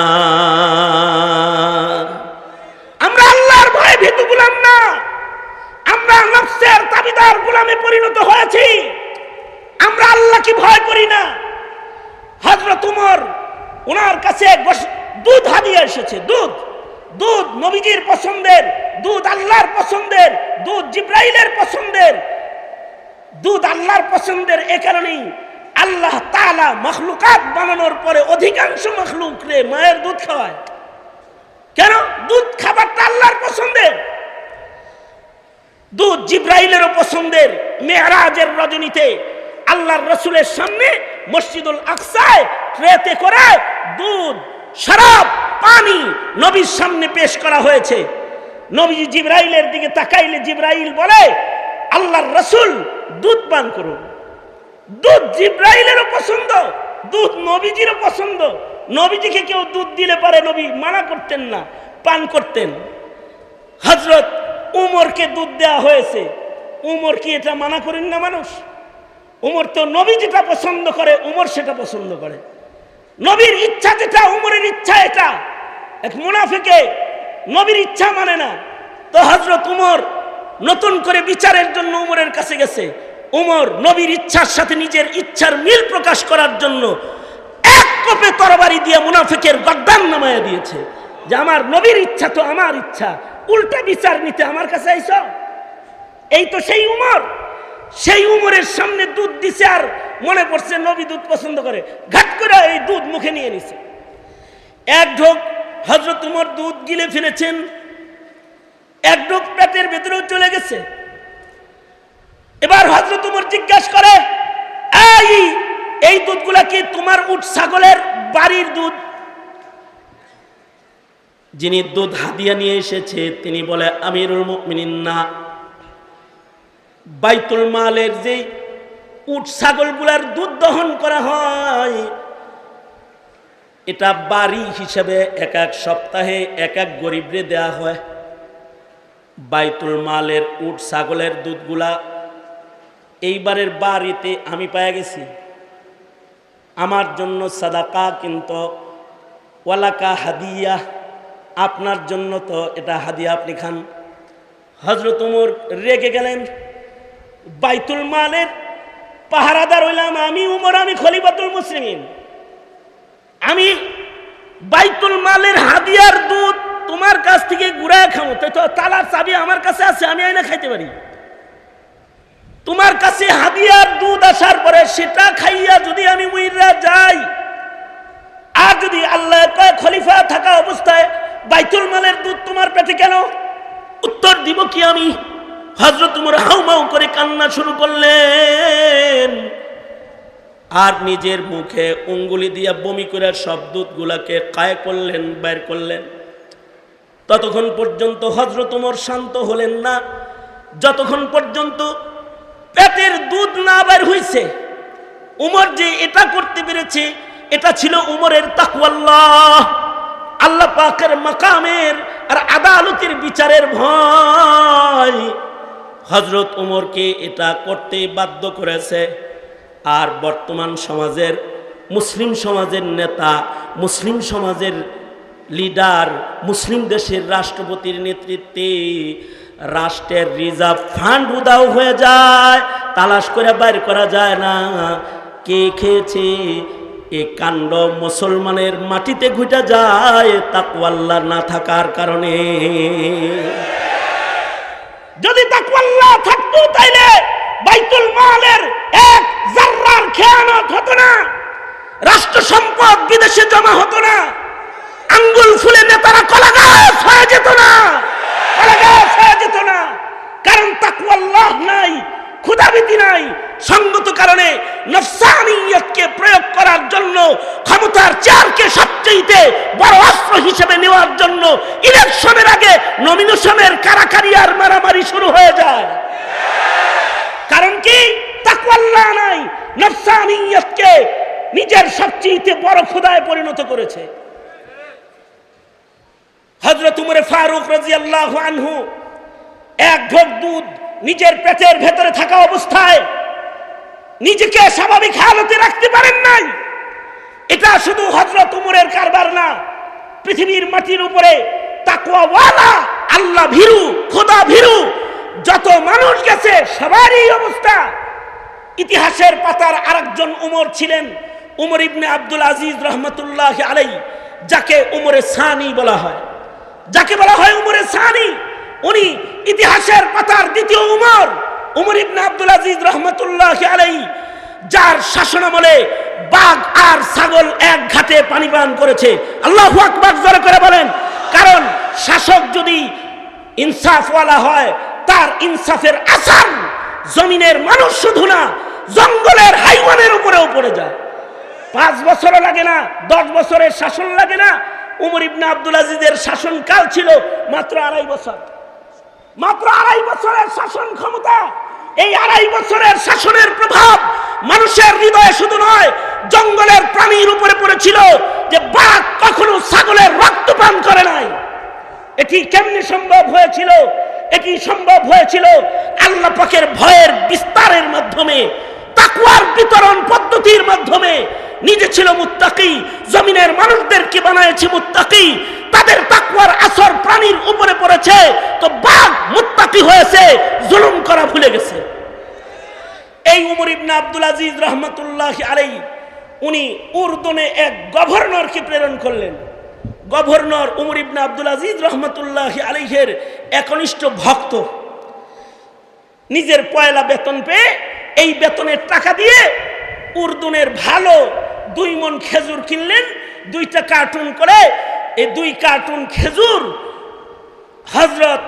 Speaker 1: আমরা আল্লাহর ভয়ে ভীতু গোলাম না, আমরা নফসের তাবিদার গোলামে পরিণত হয়েছি। আমরা আল্লাহকে ভয় করি না। হযরত উমর, ওনার কাছে দুধ হাদিয়া এসেছে, দুধ নবীজির পছন্দের দুধ আল্লাহর পছন্দের, দুধ জিব্রাইলের পছন্দের, দুধ আল্লাহর পছন্দের। এ কারণেই আল্লাহ তাআলা মাখলুকাত বানানোর পরে অধিকাংশ মাখলুকরে মায়ের দুধ খাওয়ায়। কেন? দুধ খাবারটা আল্লাহর পছন্দের। দুধ জিব্রাইলেরও পছন্দের। মেরাজের রজনীতে আল্লাহর রাসূলের সামনে মসজিদুল আকসায় ট্রেতে করে দুধ, শরাব, পানি নবীর সামনে পেশ করা হয়েছে। নবী জিব্রাইলের দিকে তাকাইলে জিব্রাইল বলে, আল্লাহর রাসূল দুধ পান করুন। দুধ জিব্রাইলেরও পছন্দ, দুধ নবীজিরও পছন্দ। নবীজিকে কেউ দুধ দিলে পারে নবী মানা করতেন না, পান করতেন। হযরত উমরকে দুধ দেওয়া হয়েছে, উমর কি এটা মানা করেন না মানুষ? উমর তো নবী যেটা পছন্দ করে উমর সেটা পছন্দ করে। নবীর ইচ্ছা যেটা উমরের ইচ্ছা এটা। এক মুনাফিকে নবীর ইচ্ছা মানে না। তো হযরত উমর নতুন করে বিচারের জন্য উমরের কাছে গেছে। উমর নবীর ইচ্ছার সাথে নিজের ইচ্ছার মিল প্রকাশ করার জন্য এক কোপে তরবারি দিয়ে মুনাফিকের গর্দান নামায়া দিয়েছে যে আমার নবীর ইচ্ছা তো আমার ইচ্ছা, উল্টা বিচার নিতে আমার কাছে আইছ। এই তো সেই উমর। সেই উমরের সামনে দুধ দিছে আর মনে পড়ছে নবী দুধ পছন্দ করে, ঘাট করে এই দুধ মুখে নিয়ে নিছে। এক ঢোক হযরত উমর দুধ গিলে ফেলেছেন, এক ঢোক পেটের ভেতরেও চলে গেছে। এবার হযরত উমর জিজ্ঞাসা করে, এই দুধগুলা কি তোমার উট ছাগলের বাড়ির দুধ? যিনি দুধ হাদিয়া নিয়ে এসেছে তিনি বলে, আমিরুল মুমিনিন না, বাইতুল মালের যে উট ছাগলগুলার দুধ দহন করা হয় এটা বাড়ি হিসেবে এক এক সপ্তাহে এক এক গরিবরে দেয়া হয়। বাইতুল মালের উট ছাগলের দুধগুলা এইবারের বাড়িতে আমি পেয়ে গেছি, আমার জন্য সাদাকা, কিন্তু ওয়ালাকা হাদিয়া, আপনার জন্য তো এটা হাদিয়া, আপনি খান। হযরত ওমর রেগে গেলেন। বাইতুল মালের পাহারাদার হইলাম আমি উমর, আমি খলিফাতুল মুসলিমিন, আমি বাইতুল মালের হাদিয়ার দুধ তোমার কাছ থেকে ঘুরায় খাবো? তো তালার চাবি আমার কাছে আছে, আমি আইনা খাইতে পারি। তোমার কাছে হাদিয়ার দুধ আসার পরে সেটা খাইয়া যদি আমি মইরা যাই, আর যদি আল্লাহ কয় খলিফা থাকা অবস্থায় বাইতুল মালের দুধ তোমার পেটে কেন, উত্তর দিব কি আমি? হযরত উমর হাউমাউ করে কান্না শুরু করলেন আর নিজের মুখে উঙ্গুলি দিয়া বমি করে সব দুধগুলাকে কায় করলেন, বের করলেন। ততক্ষণ পর্যন্ত হযরত উমর শান্ত হলেন না, যতক্ষণ পর্যন্ত পেটের দুধ না বের হইছে। উমর যে এটা করতে পেরেছে এটা ছিল উমরের তাকওয়াল্লাহ, আল্লাহ পাকের মাকামের আর আদালতের বিচারের ভয় হযরত উমরকে এটা করতে বাধ্য করেছে। আর বর্তমান সমাজের মুসলিম সমাজের নেতা, মুসলিম সমাজের লিডার, মুসলিম দেশের রাষ্ট্রপতির নেতৃত্বে রাষ্ট্রের রিজার্ভ ফান্ড উধাও হয়ে যায়, তালাশ করে বাইর করা যায় না কে খেয়েছে। এ কাণ্ড মুসলমানের মাটিতে ঘুটে যায় তাকওয়াল্লাহ না থাকার কারণে। যদি তাকওয়াল্লাহ থাকতো তাইলে বাইতুল মালের এক জাররার খেয়ানত হতো না, রাষ্ট্র সম্পদ বিদেশে জমা হতো না, আঙ্গুল ফুলে নেতারা কলাগাছ হয়ে যেত না, কলাগাছ হয়ে যেত না। কারণ তাকওয়াল্লাহ নাই, ক্ষুধাভীতি নাই। সঙ্গত কারণে নফসানিয়তকে প্রয়োগ করার জন্য, ক্ষমতার চেয়ারকে সবচেয়ে বড় অস্ত্র হিসেবে নেওয়ার জন্য ইলেকশনের আগে নমিনেশনের কারাকারি আর মারামারি শুরু হয়ে যায়। কারণ কি? তাকওয়াল্লাহ নাই, নফসানিয়তকে নিজের সবচেয়ে বড় খোদায় পরিণত করেছে। হযরত উমর ফারুক রাদিয়াল্লাহু আনহু এক ঢোক দুধ নিজের পেটের ভেতরে থাকা অবস্থায় নিজেকে স্বাভাবিক হালতে রাখতে পারেন নাই। এটা শুধু হযরত উমরের কারবার না, পৃথিবীর মাটির উপরে তাকওয়াওয়ালা, আল্লাহ ভীরু, খোদা ভীরু যত মানুষ গেছে সবারই অবস্থা। ইতিহাসের পাতার আরেকজন উমর ছিলেন উমর ইবনে আব্দুল আজিজ রহমতুল্লাহ আলাইহি, যাকে উমরে সানি বলা হয়, যাকে বলা হয় উমরে সানি। উনি ইতিহাসের পাতার দ্বিতীয় উমর ইবনে আব্দুল আজিজ রহমতুল্লাহ আলাইহি, যার শাসনামলে বাঘ আর ছাগল এক ঘাটে পানি পান করেছে। আল্লাহু আকবার জোরে করে বলেন। কারণ শাসক যদি ইনসাফওয়ালা হয়, তার ইনসাফের আসার জমিনের মানুষ শুধু না, জঙ্গলের হাইওয়ানের উপরেও পড়ে যায়। 5 বছরও লাগে না, 10 বছরের শাসন লাগে না। উমর ইবনে আব্দুল আজিজের শাসনকাল ছিল মাত্র 2.5 বছর। মাত্র 2.5 বছরের শাসন ক্ষমতা। এই 2.5 বছরের শাসনের প্রভাব মানুষের হৃদয়ে শুধু নয়, জঙ্গলের প্রাণীর উপরে পড়েছিল। যে বাঘ কখনো ছাগলের রক্ত পান করে নাই। এটি কেমনে সম্ভব হয়েছিল? এটি সম্ভব হয়েছিল আল্লাহ পাকের ভয়ের বিস্তারের মাধ্যমে, তাকওয়ার বিতরণ পদ্ধতির মাধ্যমে। নিজে ছিল মুত্তাকি, জমিনের মানুষদেরকে বানায়েছে মুত্তাকি, তাদের তাকওয়ার আসর প্রাণীর উপরে পড়েছে। তো বাঘ মুত্তাকি হয়েছে, জুলুম করা ভুলে গেছে। এই উমর ইবনে আব্দুল আজিজ রহমতুল্লাহ আলাইহি, উনি উর্দুনে এক গভর্নরকে প্রেরণ করলেন। গভর্নর উমর ইবনে আব্দুল আজিজ রহমতুল্লাহ আলাইহির একনিষ্ঠ ভক্ত। নিজের পয়লা বেতন পেয়ে এই বেতনের টাকা দিয়ে উর্দুনের ভালো 2 মণ খেজুর কিনলেন। 2টা কার্টুন করে এই 2 কার্টুন খেজুর হযরত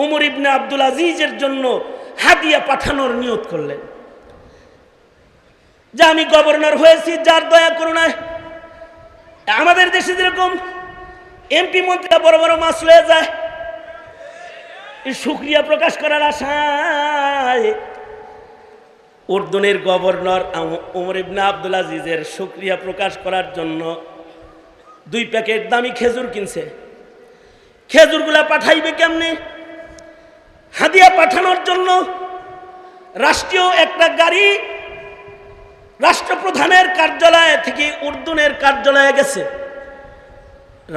Speaker 1: উমর ইবনে আব্দুল আজিজের জন্য হাদিয়া পাঠানোর নিয়ত করলেন। যে আমি গভর্নর হয়েছি, যার দয়া করুণায় আমাদের দেশে যেরকম এমপি মন্ত্রীরা বড় বড় মাছ লয়ে যায়, এই শুকরিয়া প্রকাশ করার আশায় উর্দুনের গভর্নর উমর ইবনে আব্দুল আজিজের শুকরিয়া প্রকাশ করার জন্য 2 প্যাকেট দামি খেজুর কিনছে। খেজুরগুলা পাঠাইবে কেমনে? হাদিয়া পাঠানোর জন্য রাষ্ট্রীয় একটা গাড়ি রাষ্ট্রপ্রধানের কার্যালয় থেকে উর্দুনের কার্যালয়ে গেছে।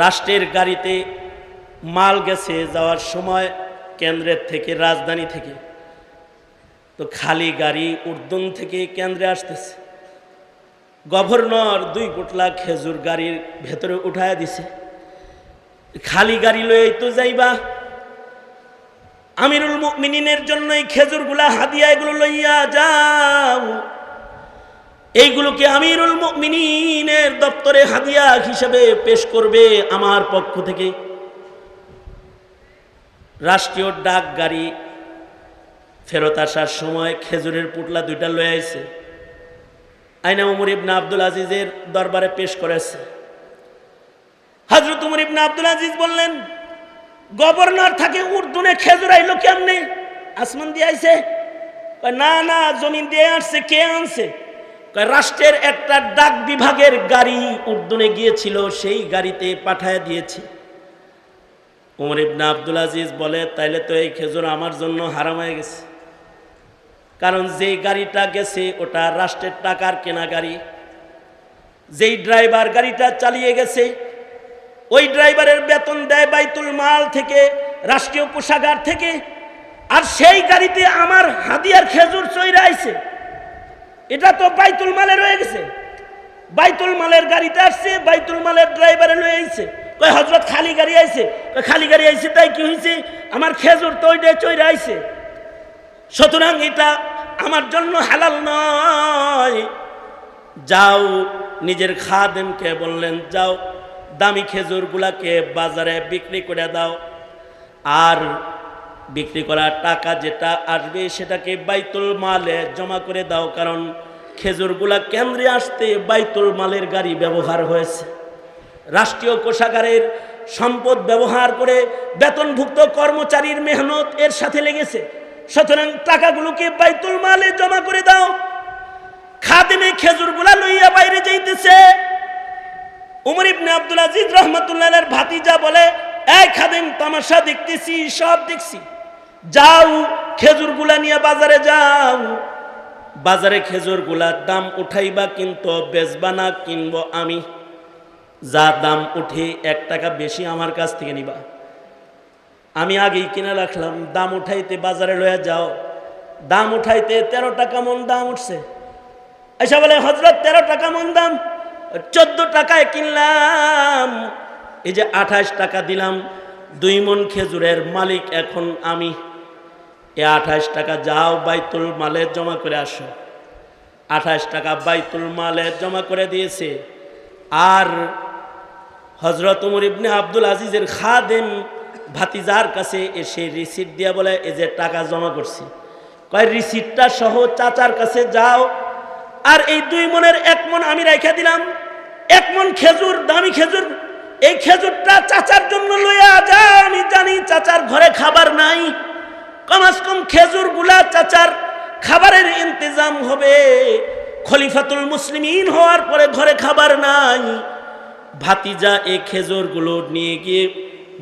Speaker 1: রাষ্ট্রের গাড়িতে মাল গেছে যাওয়ার সময় কেন্দ্রের থেকে, রাজধানী থেকে। তো খালি গাড়ি উর্দুন থেকে কেন্দ্রে আসতেছে। গভর্নর 2 পোটলা খেজুর গাড়ির ভেতরে উঠায় দিছে। খালি গাড়ি লয়েই তো যাইবা, আমিরুল মুমিনিনের জন্য এই খেজুরগুলা হাদিয়া, এগুলো লইয়া যাও। এইগুলোকে আমিরুল মুমিনিনের দপ্তরে হাদিয়া হিসেবে পেশ করবে আমার পক্ষ থেকে। রাষ্ট্রীয় ডাক গাড়ি ফেরত আসার সময় খেজুরের পুটলা 2টা লয়ে আইছে, আইনা উমর ইবনে আব্দুল আজিজের দরবারে পেশ করেছে। হযরত উমর ইবনে আব্দুল আজিজ বললেন, গভর্নর থাকে উর্দুনে খেজুর আইলো কেমনে? আসমান দিয়ে আইছে? না না, জমিন দিয়ে আসছে। কে আনছে? রাষ্ট্রের একটা ডাক বিভাগের গাড়ি উর্দুনে গিয়েছিল, সেই গাড়িতে পাঠায় দিয়েছে। উমর ইবনে আব্দুল আজিজ বলে, তাইলে তো এই খেজুর আমার জন্য হারাম হয়ে গেছে। কারণ যেই গাড়িটা গেছে ওটা রাষ্ট্রের টাকার কেনা গাড়ি। যেই ড্রাইভার গাড়িটা চালিয়ে গেছে ওই ড্রাইভারের বেতন দেয় বাইতুল মাল থেকে, রাষ্ট্রীয় কোষাগার থেকে। আর সেই গাড়িতে আমার হাদিয়ার খেজুর চইরা আইছে, এটা তো বাইতুল মালে রয়ে গেছে। বাইতুল মালের গাড়িতে আসছে, বাইতুল মালের ড্রাইভারে লয়ে আইছে। কই হযরত খালি গাড়ি আইছে? কই খালি গাড়ি আইছে তাই কি হইছে? আমার খেজুর তো ওইটা চইরা আইছে, সুতরাং এটা আমার জন্য হালাল নয়। যাও, নিজের খাদেমকে বললেন, যাও দামি খেজুরগুলাকে বাজারে বিক্রি করে দাও, আর বিক্রি করার টাকা যেটা আসবে সেটাকে বাইতুল মালে জমা করে দাও। কারণ খেজুরগুলা কেন্দ্রে আসতে বাইতুল মালের গাড়ি ব্যবহার হয়েছে, রাষ্ট্রীয় কোষাগারের সম্পদ ব্যবহার করে বেতনভুক্ত কর্মচারীর মেহনত এর সাথে লেগেছে। সুতরাং টাকাগুলোকে বাইতুল মালে জমা করে দাও। খাদেমে খেজুরগুলা লইয়া বাইরে যাইতেছে। উমর ইবনে আব্দুল আজিজ রহমতুল্লাহর ভাতিজা বলে, এই খাদেম, তামাশা দেখতেছি, সব দেখছি, যাও খেজুরগুলা নিয়ে বাজারে যাও। বাজারে খেজুরগুলার দাম উঠাইবা, কিন্তু বেচবা না, কিনবো আমি। যা দাম উঠে 1 টাকা বেশি আমার কাছ থেকে নিবা। আমি আগেই কিনে রাখলাম, দাম উঠাইতে বাজারে লয়ে যাও। দাম উঠাইতে 13 টাকা মন দাম উঠছে। আচ্ছা বলে, হযরত 13 টাকা মন দাম, 14 টাকায় কিনলাম, এই যে 28 টাকা দিলাম, 2 মণ খেজুরের মালিক এখন আমি, 28 টাকা যাও বাইতুল মালে জমা করে আসো। 28 টাকা বাইতুল মালে জমা করে দিয়েছে। আর হযরত ওমর ইবনে আব্দুল আজিজের খাদেম ভাতিজার কাছে এসে রিসিট দিয়া বলে, এই যে টাকা জমা করছি। কয় রিসিটটা সহ চাচার কাছে যাও, আর এই 2 মণের 1 মণ আমি রাইখা দিলাম। 1 মণ খেজুর, দামি খেজুর, এই খেজুরটা চাচার জন্য লইয়া যা। আমি জানি চাচার ঘরে খাবার নাই, কমাস কম খেজুর গুলা চাচার খাবারের ইন্তজাম হবে। খলিফাতুল মুসলিমিন হওয়ার পরে ঘরে খাবার নাই। ভাতিজা এই খেজুরগুলো নিয়ে গিয়ে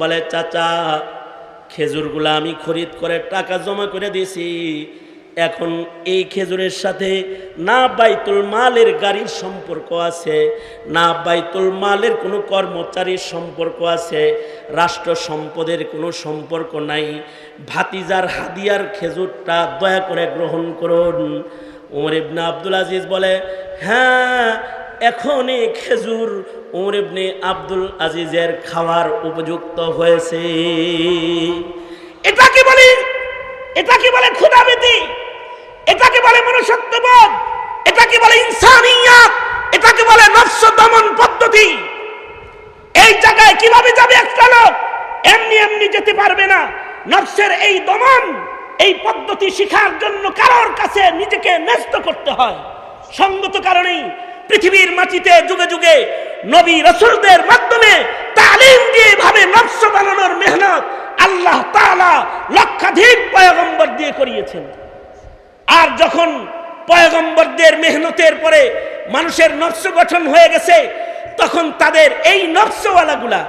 Speaker 1: বলে, চাচা খেজুরগুলো আমি খরিদ করে টাকা জমা করে দিয়েছি, এখন এই খেজুরের সাথে না বাইতুল মালের গাড়ির সম্পর্ক আছে, না বাইতুল মালের কোনো কর্মচারীর সম্পর্ক আছে, রাষ্ট্র সম্পদের কোনো সম্পর্ক নাই। ভাতিজার হাদিয়ার খেজুরটা দয়া করে গ্রহণ করুন। ওমর ইবনে আব্দুল আজিজ বলে, হ্যাঁ এখন এই খেজুর ওমর ইবনে আব্দুল আজিজের খাওয়ার উপযুক্ত হয়েছে। এটাকে বলে, এটাকে বলে ক্ষুধাবৃত্তি, এটাকে বলে মনুষ্যত্ববোধ, এটাকে বলে ইনসানিয়াত, এটাকে বলে নফস দমন পদ্ধতি। এই জায়গায় কিভাবে যাবে একটা লোক? এমনি এমনি যেতে পারবে না। নফসের এই দমন, এই পদ্ধতি শিখার জন্য কারোর কাছে নিজেকে ন্যস্ত করতে হয়। সঙ্গত কারণেই পৃথিবীর মাটিতে যুগে যুগে নবী রাসূলদের মাধ্যমে তালিম দিয়ে ভাবে নফস বানানোর মেহনত আল্লাহ তাআলা লক্ষাধিক পয়গম্বর দিয়ে করিয়েছেন। আর যখন পয়গম্বরদের মেহনতের পরে মানুষের নফস গঠন হয়ে গেছে, তখন তাদের এই নফসওয়ালাগুলা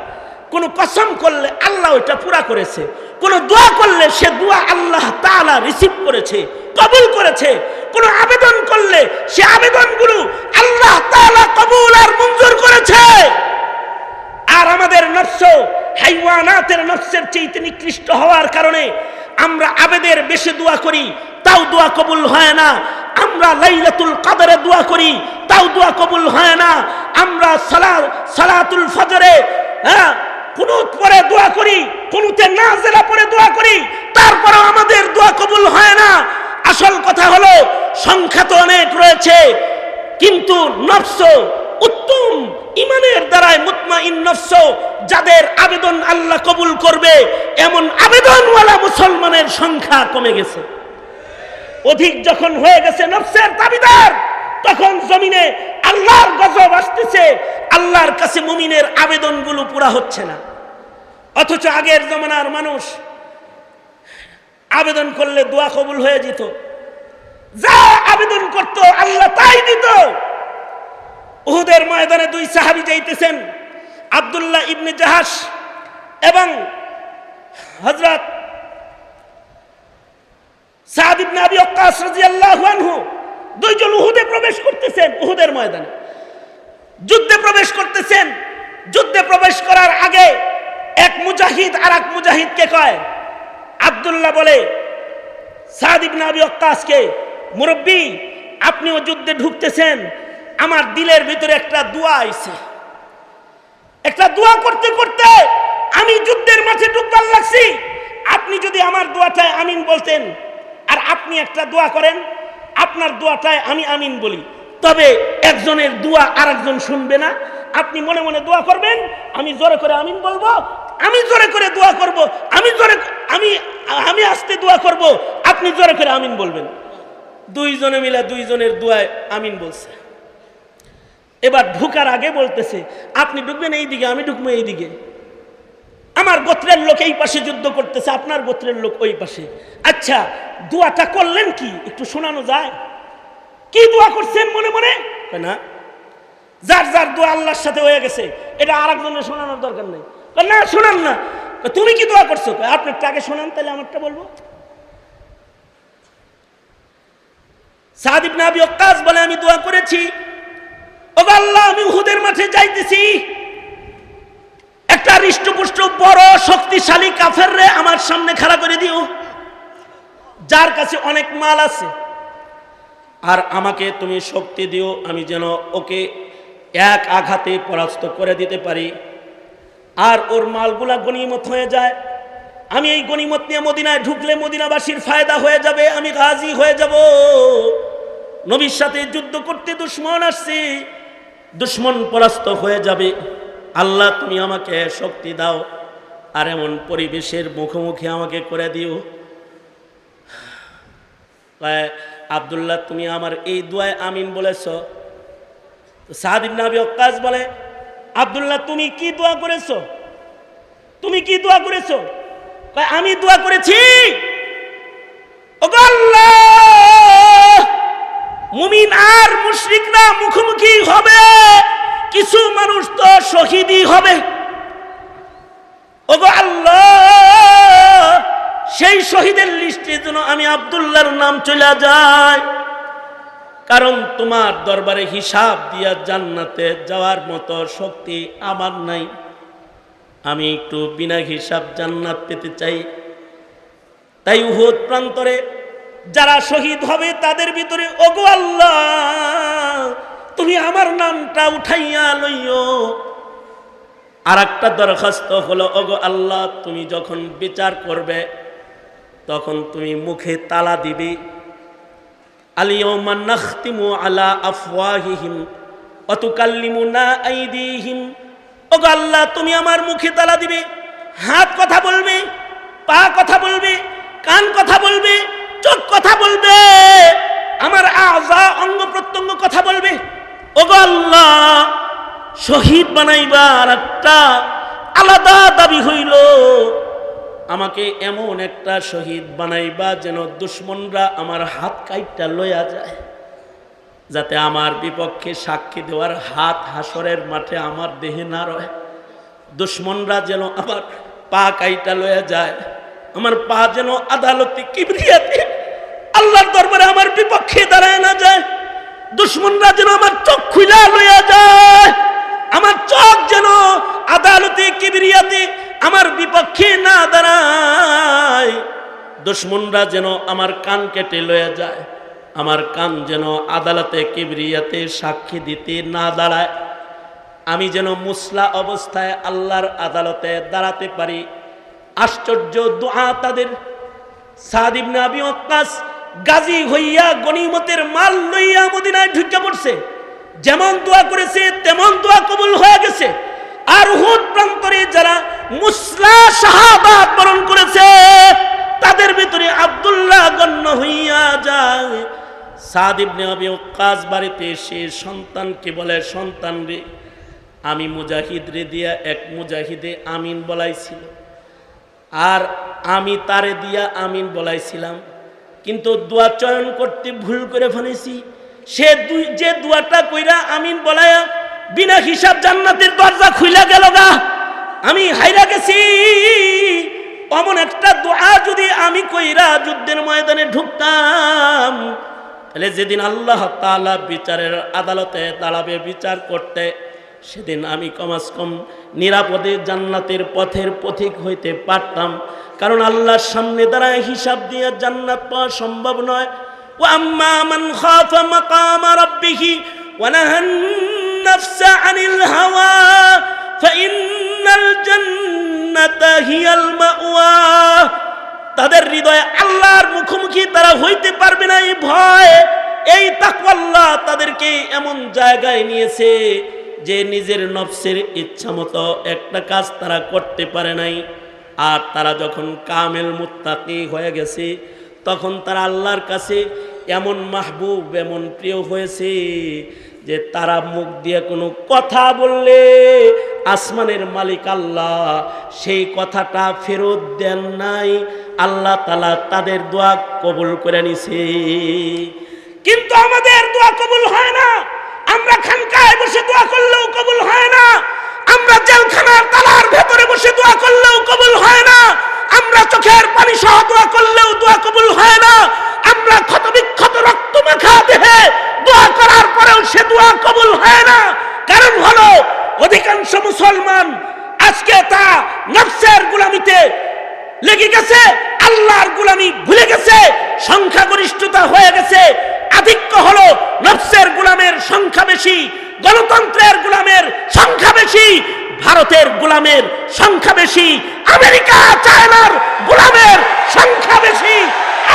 Speaker 1: কোনো কসম করলে আল্লাহ ওইটা পুরা করেছে, কোনো দোয়া করলে সে দোয়া আল্লাহ তাআলা রিসিভ করেছে, কবুল করেছে, কোনো আবেদন করলে সে আবেদনগুলো আল্লাহ তাআলা কবুল আর মঞ্জুর করেছে। আর আমাদের নফস হাইওয়ানাতের নফসের চেয়ে নিকৃষ্ট হওয়ার কারণে আমরা আবেদের বেশি দোয়া করি, তাও দোয়া কবুল হয় না। আমরা লাইলাতুল কদরে দোয়া করি, তাও দোয়া কবুল হয় না। আমরা সালাতুল ফজরে কুনুত পরে দোয়া করি, কুনুতে নাজিলা পরে দোয়া করি, তারপরেও আমাদের দোয়া কবুল হয় না। আসল কথা হলো সংখ্যা তো অনেক রয়েছে, কিন্তু নফস উত্তম ইমানের দ্বারাই মুতমাইন নফস, যাদের আবেদন আল্লাহ কবুল করবে এমন আবেদনওয়ালা মুসলমানের সংখ্যা কমে গেছে। অধিক যখন হয়ে গেছে নফসের দাবিদার, তখন জমিনে আল্লাহর গজব আসতেছে, আল্লাহর কাছে মুমিনের আবেদনগুলো পুরা হচ্ছে না। অথচ আগের জমানার মানুষ আবেদন করলে দোয়া কবুল হয়ে যেত, যা আবেদন করত আল্লাহ তাই দিত। উহুদের ময়দানে 2 সাহাবী যাইতেছেন, আব্দুল্লাহ ইবনে জাহাশ এবং হযরত সাদ ইবনে আবি ওয়াক্কাস রাদিয়াল্লাহু আনহু, 2 জন উহুদে প্রবেশ করতেছেন। উহুদের ময়দানে যুদ্ধে প্রবেশ করতেছেন। যুদ্ধে প্রবেশ করার আগে এক মুজাহিদ আর এক মুজাহিদকে কয়, আব্দুল্লাহ বলে সাদ ইবনে আবি ওয়াক্কাসকে, মুরব্বী আপনিও যুদ্ধে ঢুকতেছেন, আমার দিলের ভিতরে একটা দোয়া আইছে, একটা দোয়া করতে করতে আমি যুদ্ধের মাঠে ঢুকবার লাগছি। আপনি যদি আমার দোয়াটায় আমিন বলতেন, আর আপনি একটা দোয়া করেন, আপনার দোয়াটায় আমি আমিন বলি, তবে একজনের দোয়া আরেকজন শুনবে না। আপনি মনে মনে দোয়া করবেন, আমি জোরে করে আমিন বলবো, আমি জোরে করে দোয়া করব, আমি আস্তে দোয়া করব, আপনি জোরে করে আমিন বলবেন। 2 জনে মিলে 2 জনের দোয়ায় আমিন বলছে। এবার ঢুকার আগে বলতেছে, আপনি ঢুকবেন এই দিকে, আমি ঢুকবো এই দিকে। আমার গোত্রের লোক এই পাশে যুদ্ধ করতেছে, আপনার গোত্রের লোক ওই পাশে। আচ্ছা দোয়াটা করলেন কি একটু শোনানো যায়? কি দোয়া করছেন মনে মনে? না, যার যার দোয়া আল্লাহর সাথে হয়ে গেছে, এটা আরেকজনের শোনানোর দরকার নেই। না শোনান না। তুমি কি দোয়া করছো? আপনারটা আগে শোনান, তাহলে আমারটা বলবো। সাদ ইবনে আবি ওয়াক্কাস বলে, আমি দোয়া করেছি, ও আল্লাহ আমি উহুদের মাঠে যাইতেছি, একটা হৃষ্টপুষ্ট বড় শক্তিশালী কাফেররে আমার সামনে খাড়া করে দিও, যার কাছে অনেক মাল আছে, আর আমাকে তুমি শক্তি দিও, আমি যেন ওকে এক আঘাতে পরাস্ত করে দিতে পারি। আর ওর মালগুলা গনিমত হয়ে যায়। আমি এই গনিমত নিয়ে মদিনায় ঢুকলে মদিনাবাসীর ফায়দা হয়ে যাবে, আমি গাজী হয়ে যাব। নবীর সাথে যুদ্ধ করতে দুশ্মন আসছে, দুশ্মন পরাস্ত হয়ে যাবে। আল্লাহ তুমি আমাকে শক্তি দাও, আর এমন পরিবেশের মুখোমুখি আমাকে করে দিও। আব্দুল্লাহ তুমি আমার এই দোয়ায় আমিন বলেছ। সাদ ইবনে আবি ওয়াক্কাস বলে, আব্দুল্লাহ তুমি কি দোয়া করেছো? তুমি কি দোয়া করেছো? আমি দোয়া করেছি, ওগো আল্লাহ, মুমিন আর মুশরিকরা মুখোমুখি হবে, কিছু মানুষ তো শহীদই হবে। ওগো আল্লাহ, সেই শহীদের লিস্টে যেন আমি আব্দুল্লাহর নাম চলে যায়, কারণ তোমার দরবারে হিসাব দিয়া জান্নাতে যাওয়ার মতো শক্তি আমার নাই। আমি একটু বিনা হিসাব জান্নাত পেতে চাই। তাই উহুদ প্রান্তরে যারা শহীদ হবে তাদের ভিতরে ওগো আল্লাহ তুমি আমার নামটা উঠাইয়া লইও। আর একটা দরখাস্ত হলো, ওগো আল্লাহ তুমি যখন বিচার করবে তখন তুমি মুখে তালা দিবে। আলিয়াউমা নাখতিমু আলা আফওয়াহিহিম ওয়া তুকাল্লিমুনা আইদিহিম। ওগো আল্লাহ তুমি আমার মুখে তালা দিবে, হাত কথা বলবে, পা কথা বলবে, কান কথা বলবে, চোখ কথা বলবে, আমার আযা অঙ্গ প্রত্যঙ্গ কথা বলবে। ওগো আল্লাহ শহীদ বানাইবার একটা আলাদা দাবি হইল, আমাকে এমন একটা শহীদ বানাইবা যেন দুশ্মনরা আমার হাত কাইটা লইয়া যায়, যাতে আমার বিপক্ষে সাক্ষী দেওয়ার হাত হাসরের মাঠে আমার দেহে না রয়। দুশ্মনরা যেন আমার পা কাইটা লইয়া যায়, আমার পা যেন আদালতে কিবরিয়াতে আল্লাহর দরবারে আমার বিপক্ষে দাঁড়ায় না যায়। দুশ্মনরা যেন আমার চোখ খুইলা লইয়া যায়, আমার চোখ যেন আদালতে কিবরিয়াতে আমার বিপক্ষে না দাঁড়ায়। দুশ্মনরা যেন আমার কান কেটে লইয়া যায়, আমার কান যেন আদালতে কিবরিয়াতে সাক্ষী দিতে না দাঁড়ায়। আমি যেন মুসলা অবস্থায় আল্লাহর আদালতে দাঁড়াতে পারি। আশ্চর্য দোয়া তাদের। সাদ ইবনে আবি ওয়াক্কাস গাজী হইয়া গনিমতের মাল লইয়া মদিনায় ঢুকে পড়ছে। যেমন দোয়া করেছে তেমন দোয়া কবুল হয়ে গেছে। আর উহুদ প্রান্তরে যারা মুসলা শাহাদাত বরণ করেছে তাদের ভিতরে আব্দুল্লাহ গণ্য হইয়া যায়। সাদ ইবনে আবি ওয়াক্কাস বাড়িতে এসে সন্তানকে বলে, সন্তান রে, আমি মুজাহিদ রে দিয়া এক মুজাহিদে আমিন বলাইছিল, আর আমি তারে দিয়া আমিন বলাইছিলাম, কিন্তু দোয়া চয়ন করতে ভুল করে ফেলেছি। সে যে দোয়াটা কইরা আমিন বলায়া বিনা হিসাব জান্নাতের দরজা খুইলা গেল গা, আমি হাইরা গেছি। অমন একটা দোয়া যদি আমি কইরা যুদ্ধের ময়দানে ঢুকতাম, তাহলে যেদিন আল্লাহ তাআলা বিচারের আদালতে দাঁড়াবে বিচার করতে, সেদিন আমি কমাস কম নিরাপদে জান্নাতের পথের পথিক হইতে পারতাম। কারণ আল্লাহর সামনে দাঁড়ায় হিসাব দিয়ে জান্নাত পাওয়া সম্ভব নয়। ওয়া আম্মা মান খাফা মাকামা রাব্বিহি ওয়া নাহান নাফসা আনিল হাওয়া ফাইন্নাল জান্নাতা হিয়াল মাওয়া। তাদের হৃদয়ে আল্লাহর মুখোমুখি তারা হইতে পারবে না এই ভয়, এই তাকওয়াল্লাহ তাদেরকে এমন জায়গায় নিয়েছে যে নিজের নফসের ইচ্ছা মতো একটা কাজ তারা করতে পারে নাই। আর তারা যখন কামেল মুত্তাকি হয়ে গেছে, তখন তারা আল্লাহর কাছে এমন মাহবুব, এমন প্রিয় হয়েছে যে তারা মুখ দিয়ে কোনো কথা বললে আসমানের মালিক আল্লাহ সেই কথাটা ফেরত দেন নাই। আল্লাহ তাআলা তাদের দোয়া কবুল করে নিছে। কিন্তু আমাদের দোয়া কবুল হয় না। আমরা খানকায় বসে দোয়া করলেও কবুল হয় না, আমরা জেলখানার তালার ভেতরে বসে দোয়া করলেও কবুল হয় না, আমরা চোখের পানি সহ দোয়া করলেও দোয়া কবুল হয় না, আমরা ক্ষতবিক্ষত রক্ত মাখা দেহে দোয়া করার পরেও সে দোয়া কবুল হয় না। কারণ হলো অধিকাংশ মুসলমান আজকে তা নফসের গোলামিতে লেগে গেছে, আল্লাহর গোলামি ভুলে গেছে, সংখ্যাগরিষ্ঠতা হয়ে গেছে। আধিক্য হলো নফসের গোলামের সংখ্যা বেশি, গণতন্ত্রের গোলামের সংখ্যা বেশি, ভারতের গোলামের সংখ্যা বেশি, আমেরিকা চায়নার গোলামের সংখ্যা বেশি,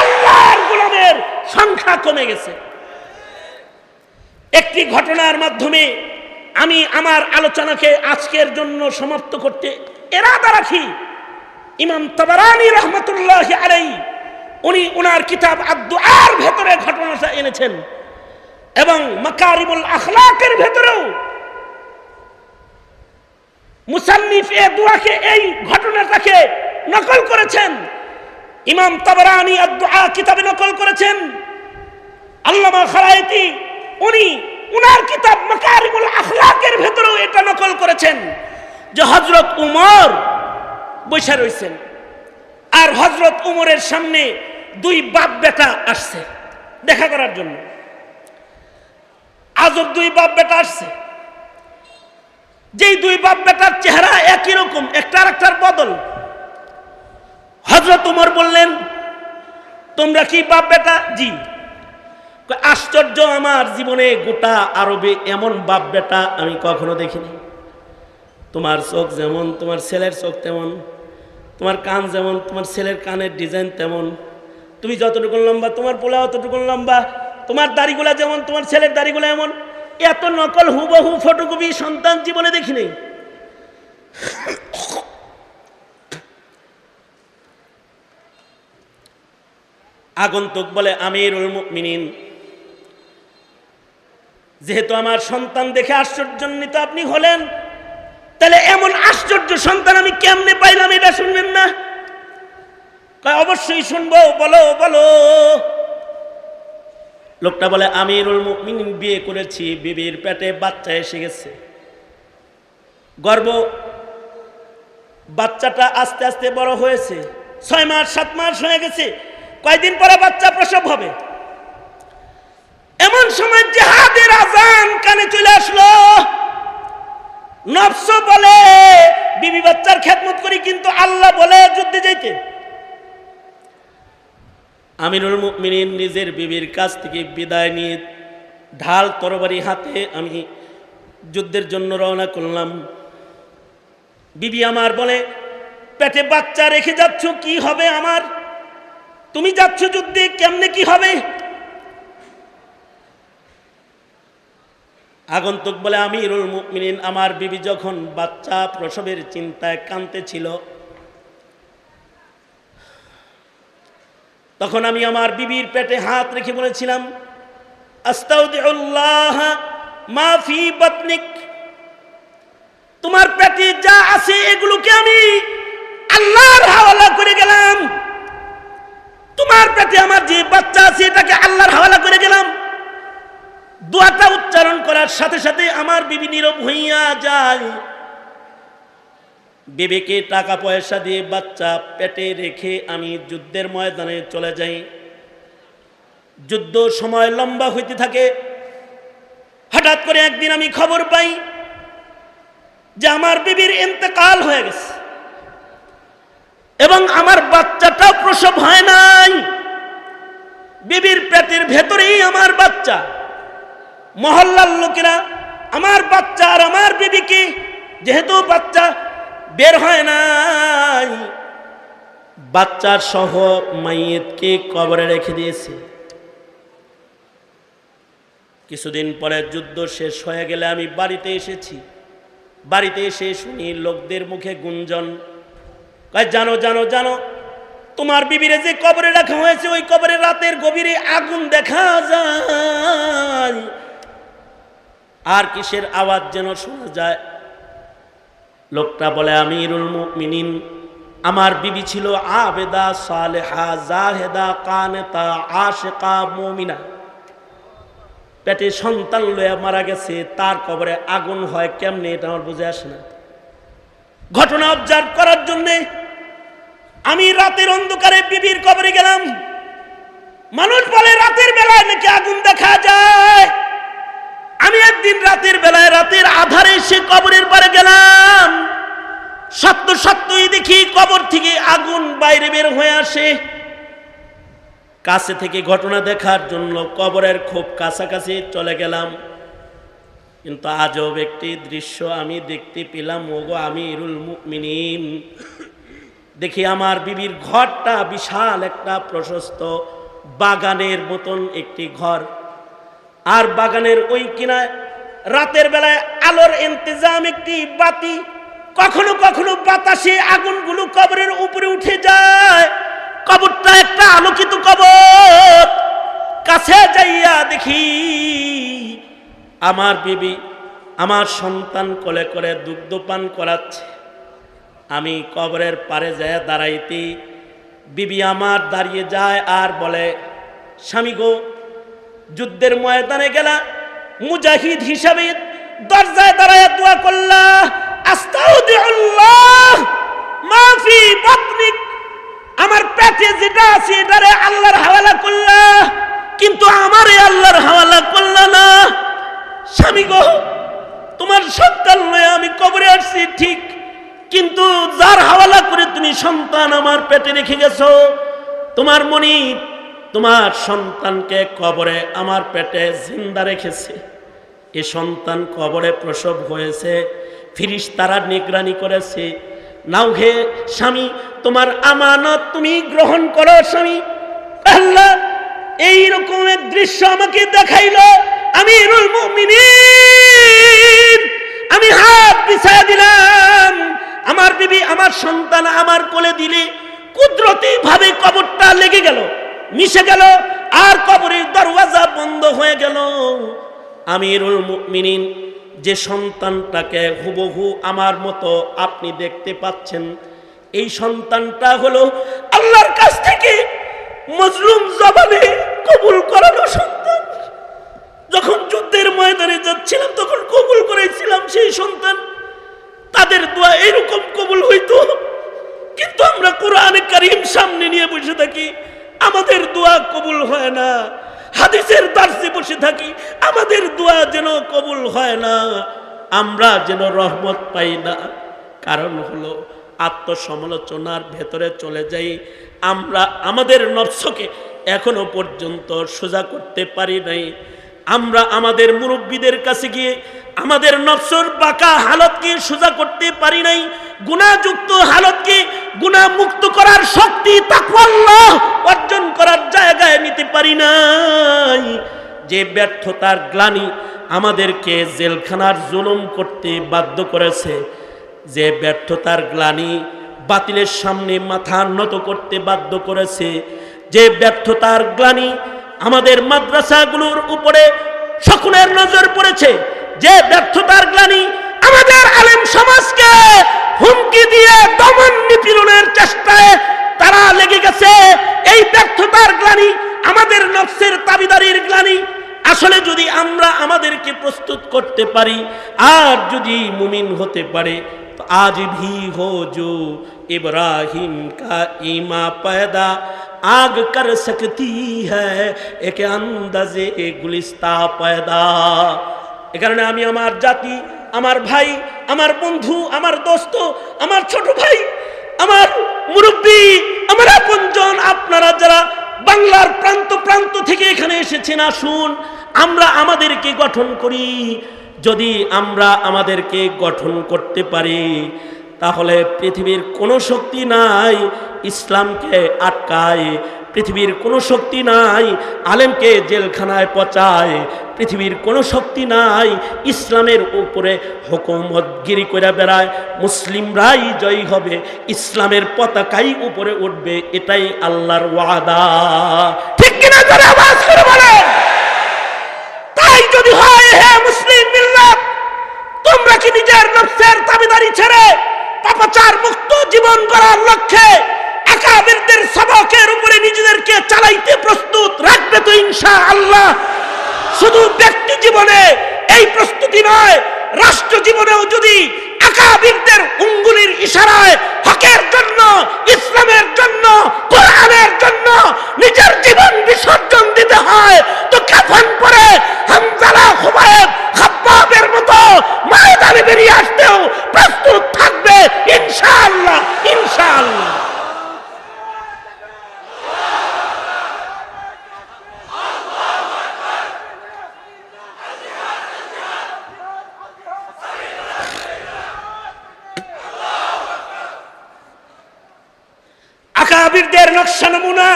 Speaker 1: আল্লাহর গোলামের সংখ্যা কমে গেছে। একটি ঘটনার মাধ্যমে আমি আমার আলোচনাকে আজকের জন্য সমাপ্ত করতে ইরাদা রাখি। ইমাম তাবারানী রাহমাতুল্লাহি আলাইহি উনি ওনার কিতাব আদ-দুআর ভেতরে ঘটনাটা এনেছেন এবং মাকারিমুল আখলাকের ভেতরেও মুসান্নিফ দোয়াকে এই ঘটনাটাকে নকল করেছেন। ইমাম তাবারানী আদ-দুআ কিতাবে নকল করেছেন। আল্লামা খারাইতি উনি উনার কিতাব মাকারিমুল আখলাকের ভেতরেও এটা নকল করেছেন যে হযরত উমর বসে রয়েছেন আর হযরত উমরের সামনে দুই বাপ বেটা আসছে দেখা করার জন্য। আজব দুই বাপ বেটা আসছে, যেই দুই বাপ বেটার চেহারা একই রকম, একটা আরেকটার বদল। হযরত উমর বললেন, তোমরা কি বাপ বেটা? জি। আশ্চর্য, আমার জীবনে গোটা আরবে এমন বাপ বেটা আমি কখনো দেখিনি। তোমার চোখ যেমন তোমার ছেলের চোখ তেমন, তোমার কান যেমন তোমার ছেলের কানের ডিজাইন তেমন, তুমি যতটুকু লম্বা তোমার পোলা অতটুকু লম্বা, তোমার দাড়িগুলা যেমন তোমার ছেলের দাড়িগুলা এমন। এত নকল হুবহু ফটোকপি সন্তান জীবনে দেখিনি। আগন্তুক বলে, আমিরুল মুমিনিন, যেহেতু আমার সন্তান দেখে আশ্চর্যান্বিত আপনি হলেন, তাহলে এমন আশ্চর্য সন্তান আমি কেমনে পাইলাম এটা শুনবেন না? অবশ্যই শুনবো, বলো বলো। লোকটা বলে, আমিরুল মুমিনিন, বিয়ে করেছি, বিবির পেটে বাচ্চা এসে গেছে, গর্ভ, বাচ্চাটা আস্তে আস্তে বড় হয়েছে, 6 মাস 7 মাস হয়ে গেছে, কয়দিন পরে বাচ্চা প্রসব হবে। এমন সময় জিহাদের আযান কানে চলে আসলো। নফস বলে বিবি বাচ্চার খেদমত করি, কিন্তু আল্লাহ বলে যুদ্ধে যাইতে। আমিরুল মুমিনিন নিজের বিবির কাছ থেকে বিদায় নিয়ে ঢাল তরবারি হাতে আমি যুদ্ধের জন্য রওনা করলাম। বিবি আমার বলে, পেটে বাচ্চা রেখে যাচ্ছ, কি হবে আমার? তুমি যাচ্ছ যুদ্ধে, কেমনে কি হবে? আগন্তুক বলে, আমিরুল মুমিনিন, আমার বিবি যখন বাচ্চা প্রসবের চিন্তায় কাঁদতেছিল, তখন আমি আমার বিবির পেটে হাত রেখে বলেছিলাম, আস্তাউদিউল্লাহ মা ফি বাতনিক, তোমার পেটে যা আছে এগুলোকে আমি আল্লাহর হাওয়ালা করে গেলাম। তোমার পেটে আমার যে বাচ্চা আছে এটাকে আল্লাহর হাওয়ালা করে গেলাম। দোয়াটা উচ্চারণ করার সাথে সাথে আমার বিবি নীরব হইয়া যায়। বিবিকে টাকা পয়সা দিয়ে বাচ্চা পেটে রেখে আমি যুদ্ধের ময়দানে চলে যাই। যুদ্ধ সময় লম্বা হইতে থাকে। হঠাৎ করে একদিন আমি খবর পাই যে আমার বিবির ইন্তেকাল হয়ে গেছে এবং আমার বাচ্চাটাও প্রসব হয় নাই। বিবির পেটের ভেতরেই আমার বাচ্চা। মহল্লার লোকেরা আমার বাচ্চা আর আমার বিবিকে, যেহেতু বাচ্চা বের হয় নাই, বাচ্চার সহ মাইয়িতকে কবরে রেখে দিয়েছে। কিছুদিন পরে যুদ্ধ শেষ হয়ে গেলে আমি বাড়িতে এসেছি। বাড়িতে এসে শুনি লোকদের মুখে গুঞ্জন, জানো জানো জানো, তোমার বিবিরে যে কবরে রাখা হয়েছে ওই কবরে রাতের গভীরে আগুন দেখা যায়, আর কিসের আওয়াজ যেন শোনা যায়। লোকটা বলে, আমিরুল মুমিনিন, আমার বিবি ছিল আবেদা, সালেহা, জাহেদা, কানেতা, আশিকা, মুমিনা। পেটে সন্তান লয়ে মারা গেছে, তার কবরে আগুন হয় কেমনে এটা আমার বুঝে আসে না। ঘটনা অবজার্ভ করার জন্যে আমি রাতের অন্ধকারে বিবির কবরে গেলাম। মানুষ বলে রাতের বেলায় নাকি আগুন দেখা যায়। আমি একদিন রাতের বেলায়, রাতের আধারে সে কবরের পারে গেলাম। সত্যই দেখি কবর থেকে আগুন বাইরে বের হয়ে আসে। কাছে থেকে ঘটনা দেখার জন্য কবরের খুব কাছাকাছি চলে গেলাম। কিন্তু আজব একটি দৃশ্য আমি দেখতে পেলাম। ওগো আমিরুল মুমিনিন, দেখি আমার বিবির ঘরটা বিশাল একটা প্রশস্ত বাগানের মতন একটি ঘর, আর বাগানের ওই কিনায় রাতের বেলায় আলোর ইন্তজাম, একটি বাতি, কখনো কখনো বাতাসে আগুনগুলো কবরের উপরে উঠে যায়। কবরটা একটা আলোকিত কবর। কাছে যাইয়া দেখি আমার বিবি আমার সন্তান কোলে করে দুগ্ধ পান করাচ্ছে। আমি কবরের পারে যায় দাঁড়াইতে, বিবি আমার দাঁড়িয়ে যায় আর বলে, স্বামী গো, যুদ্ধের ময়দানে গেলা, মুজাহিদ হিসাবে দরজায় দাঁড়ায় দোয়া করলা, আস্তাউদিউল্লাহ মা ফি বাতনিক, আমার পেটে যেটা আছে এটারে আল্লাহর হাওয়ালা করলা, কিন্তু আমারে আল্লাহর হাওয়ালা করলা না। স্বামী গো, তোমার সন্তান লয়ে আমি কবরে আসছি ঠিক, কিন্তু যার হাওয়ালা করে তুমি সন্তান আমার পেটে রেখে গেছো, তোমার মনি তোমার সন্তানকে কবরে আমার পেটে জিন্দা রেখেছে। এ সন্তান কবরে প্রসব হয়েছে, ফেরেশতারা নিগরানি করেছে। নাও হে স্বামী, তোমার আমানত তুমি গ্রহণ করো। স্বামী আল্লাহ এই রকমের দৃশ্য আমাকে দেখাইলো। আমিরুল মুমিনিন, আমি হাত বিছায়া দিলাম, আমার বিবি আমার সন্তান আমার কোলে দিলে কুদরতি ভাবে কবরটা লেগে গেল, মিশে গেল, আর কবরের দরওয়াজা বন্ধ হয়ে গেল। আমিরুল মুমিনিন, যে সন্তানটাকে হুবহু আমার মতো আপনি দেখতে পাচ্ছেন, এই সন্তানটা হলো আল্লাহর কাছ থেকে মজলুম জবানে কবুল করানো সন্তান। যখন যুদ্ধের ময়দানে যাচ্ছিলাম তখন কবুল করেছিলাম সেই সন্তান। তাদের দোয়া এরকম কবুল হইতো, কিন্তু আমরা কোরআনে কারীম সামনে নিয়ে বসে থাকি, আমাদের দোয়া কবুল হয় না। হাদিসের দার্সে বসে থাকি, আমাদের দোয়া যেন কবুল হয় না, আমরা যেন রহমত পাই না। কারণ হলো আত্মসমালোচনার ভেতরে চলে যাই। আমরা আমাদের নফসকে এখনো পর্যন্ত সোজা করতে পারি নাই। আমরা আমাদের মুরব্বীদের কাছে গিয়ে আমাদের নফসর বাঁকা হালতকে সোজা করতে পারি নাই। গুনাহযুক্ত হালতকে গুনাহমুক্ত করার শক্তি তাকওয়াল্লাহ অর্জন করার জায়গায় নিতে পারি নাই। যে ব্যর্থতার গ্লানি আমাদেরকে জেলখানার জুলুম করতে বাধ্য করেছে, যে ব্যর্থতার গ্লানি বাতিলের সামনে মাথা নত করতে বাধ্য করেছে, যে ব্যর্থতার গ্লানি আমাদের মাদ্রাসাগুলোর উপরে সকলের নজর পড়েছে, যে ব্যর্থতার গ্লানি আমাদের আলেম সমাজকে হুমকি দিয়ে দমন নিপীড়নের চেষ্টায় তারা লেগে গেছে, এই ব্যর্থতার গ্লানি আমাদের নফসের তাবিদারির গ্লানি। আসলে যদি আমরা আমাদেরকে প্রস্তুত করতে পারি আর যদি মুমিন হতে পারে, তো আজ ভি হো জো ইব্রাহিম কা ইমা পয়দা आग कर सकती है एक अंदाजे गुलिस्ता पैदा। এ কারণে আমি আমার জাতি, আমার ভাই, আমার বন্ধু, আমার দোস্ত, আমার ছোট ভাই, আমার মুরব্বী, আমার আপনজন, আপনারা যারা বাংলার প্রান্ত প্রান্ত থেকে এখানে এসেছেন, আসুন আমরা আমাদেরকে গঠন করি। যদি আমরা আমাদেরকে গঠন করতে পারি, তাহলে পৃথিবীর কোনো শক্তি নাই ইসলামকে আটকায়, পৃথিবীর কোনো শক্তি নাই আলেমকে জেলখানায় পচায়, পৃথিবীর কোনো শক্তি নাই ইসলামের উপরে হুকুমতগিরি করে বেড়ায়। মুসলিমরাই জয়ী হবে, ইসলামের পতাকাই উপরে উঠবে, এটাই আল্লাহর ওয়াদা। ঠিক কিনা জোরে আওয়াজ করে বলেন। তাই যদি হয়, হে মুসলিম মিল্লাত, তোমরা কি নিজের নফসের তাবেদারি ছেড়ে পাপাচার মুক্ত জীবন গড়ার লক্ষ্যে আকাবিরদের সবকের উপরে নিজেদেরকে চালাইতে প্রস্তুত রাখবে তো ইনশাআল্লাহ? শুধু ব্যক্তি জীবনে এই প্রস্তুতি নয়, রাষ্ট্র জীবনেও যদি আকাবিরদের উঙ্গুলির ইশারায় হকের জন্য, ইসলামের জন্য, কোরআনের জন্য নিজের জীবন বিসর্জন দিতে হয়, তো কাফন পরে হামজালা, খুবাইব, খাব্বাবের মতো ময়দানে বেরিয়ে আসতেও প্রস্তুত থাকবে ইনশাআল্লাহ, ইনশাআল্লাহ। আকাবিরদের নকশা নমুনা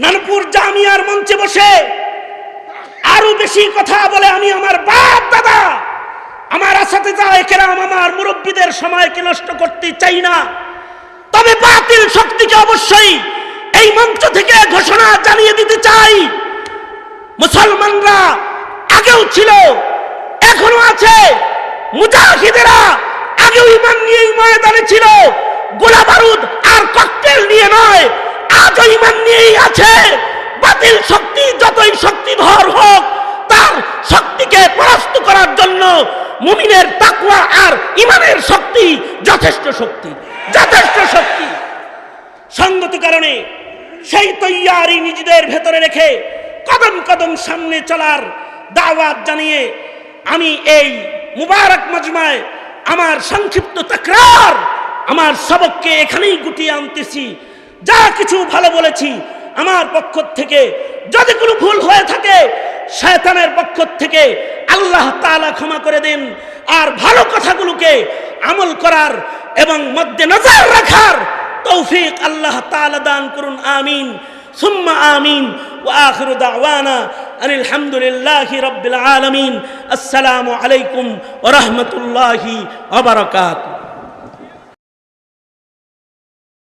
Speaker 1: নানপুর জামিয়ার মঞ্চে বসে আরো বেশি কথা বলে আমি আমার বাপ দাদা আমার আসাতেজা কেরাম আমার মুরব্বীদের সময়কে নষ্ট করতে চাই না। তবে বাতিল শক্তিকে অবশ্যই এই মঞ্চ থেকে ঘোষণা জানিয়ে দিতে চাই, মুসলমানরা আগেও ছিল, এখনো আছে, মুজাহিদেরা আগেও ঈমান নিয়ে ময়দানে ছিল, গোলা বারুদ আর ককটেল নিয়ে নয়, আজও ঈমান নিয়েই আছে। বাতিল শক্তি যতই শক্তিধর হোক, তার শক্তিকে পরাস্ত করার জন্য মুমিনের তাকওয়া আর ঈমানের শক্তি যথেষ্ট শক্তি, যথেষ্ট শক্তি। সঙ্গত কারণে সেই তৈয়ারি নিজেদের ভেতরে রেখে কদম কদম সামনে চলার দাওয়াত জানিয়ে আমি এই মুবারক মজমায় আমার সংক্ষিপ্ত তাকরার, আমার সবককে এখানেই গুটিয়ে আনতেছি। যা কিছু ভালো বলেছি আমার পক্ষ থেকে, যদি কোনো ভুল হয়ে থাকে শয়তানের পক্ষ থেকে আল্লাহ তাআলা ক্ষমা করে দেন। আর ভালো কথাগুলোকে আমল করার এবং মধ্যে নজর রাখার তৌফিক আল্লাহ তাআলা দান করুন। আমিন সুম্মা আমিন। ওয়া আখিরু দাওয়ানা আনিল হামদুলিল্লাহি রাব্বিল আলামিন। আসসালামু আলাইকুম ওয়া রাহমাতুল্লাহি ওয়া বারাকাতুহু।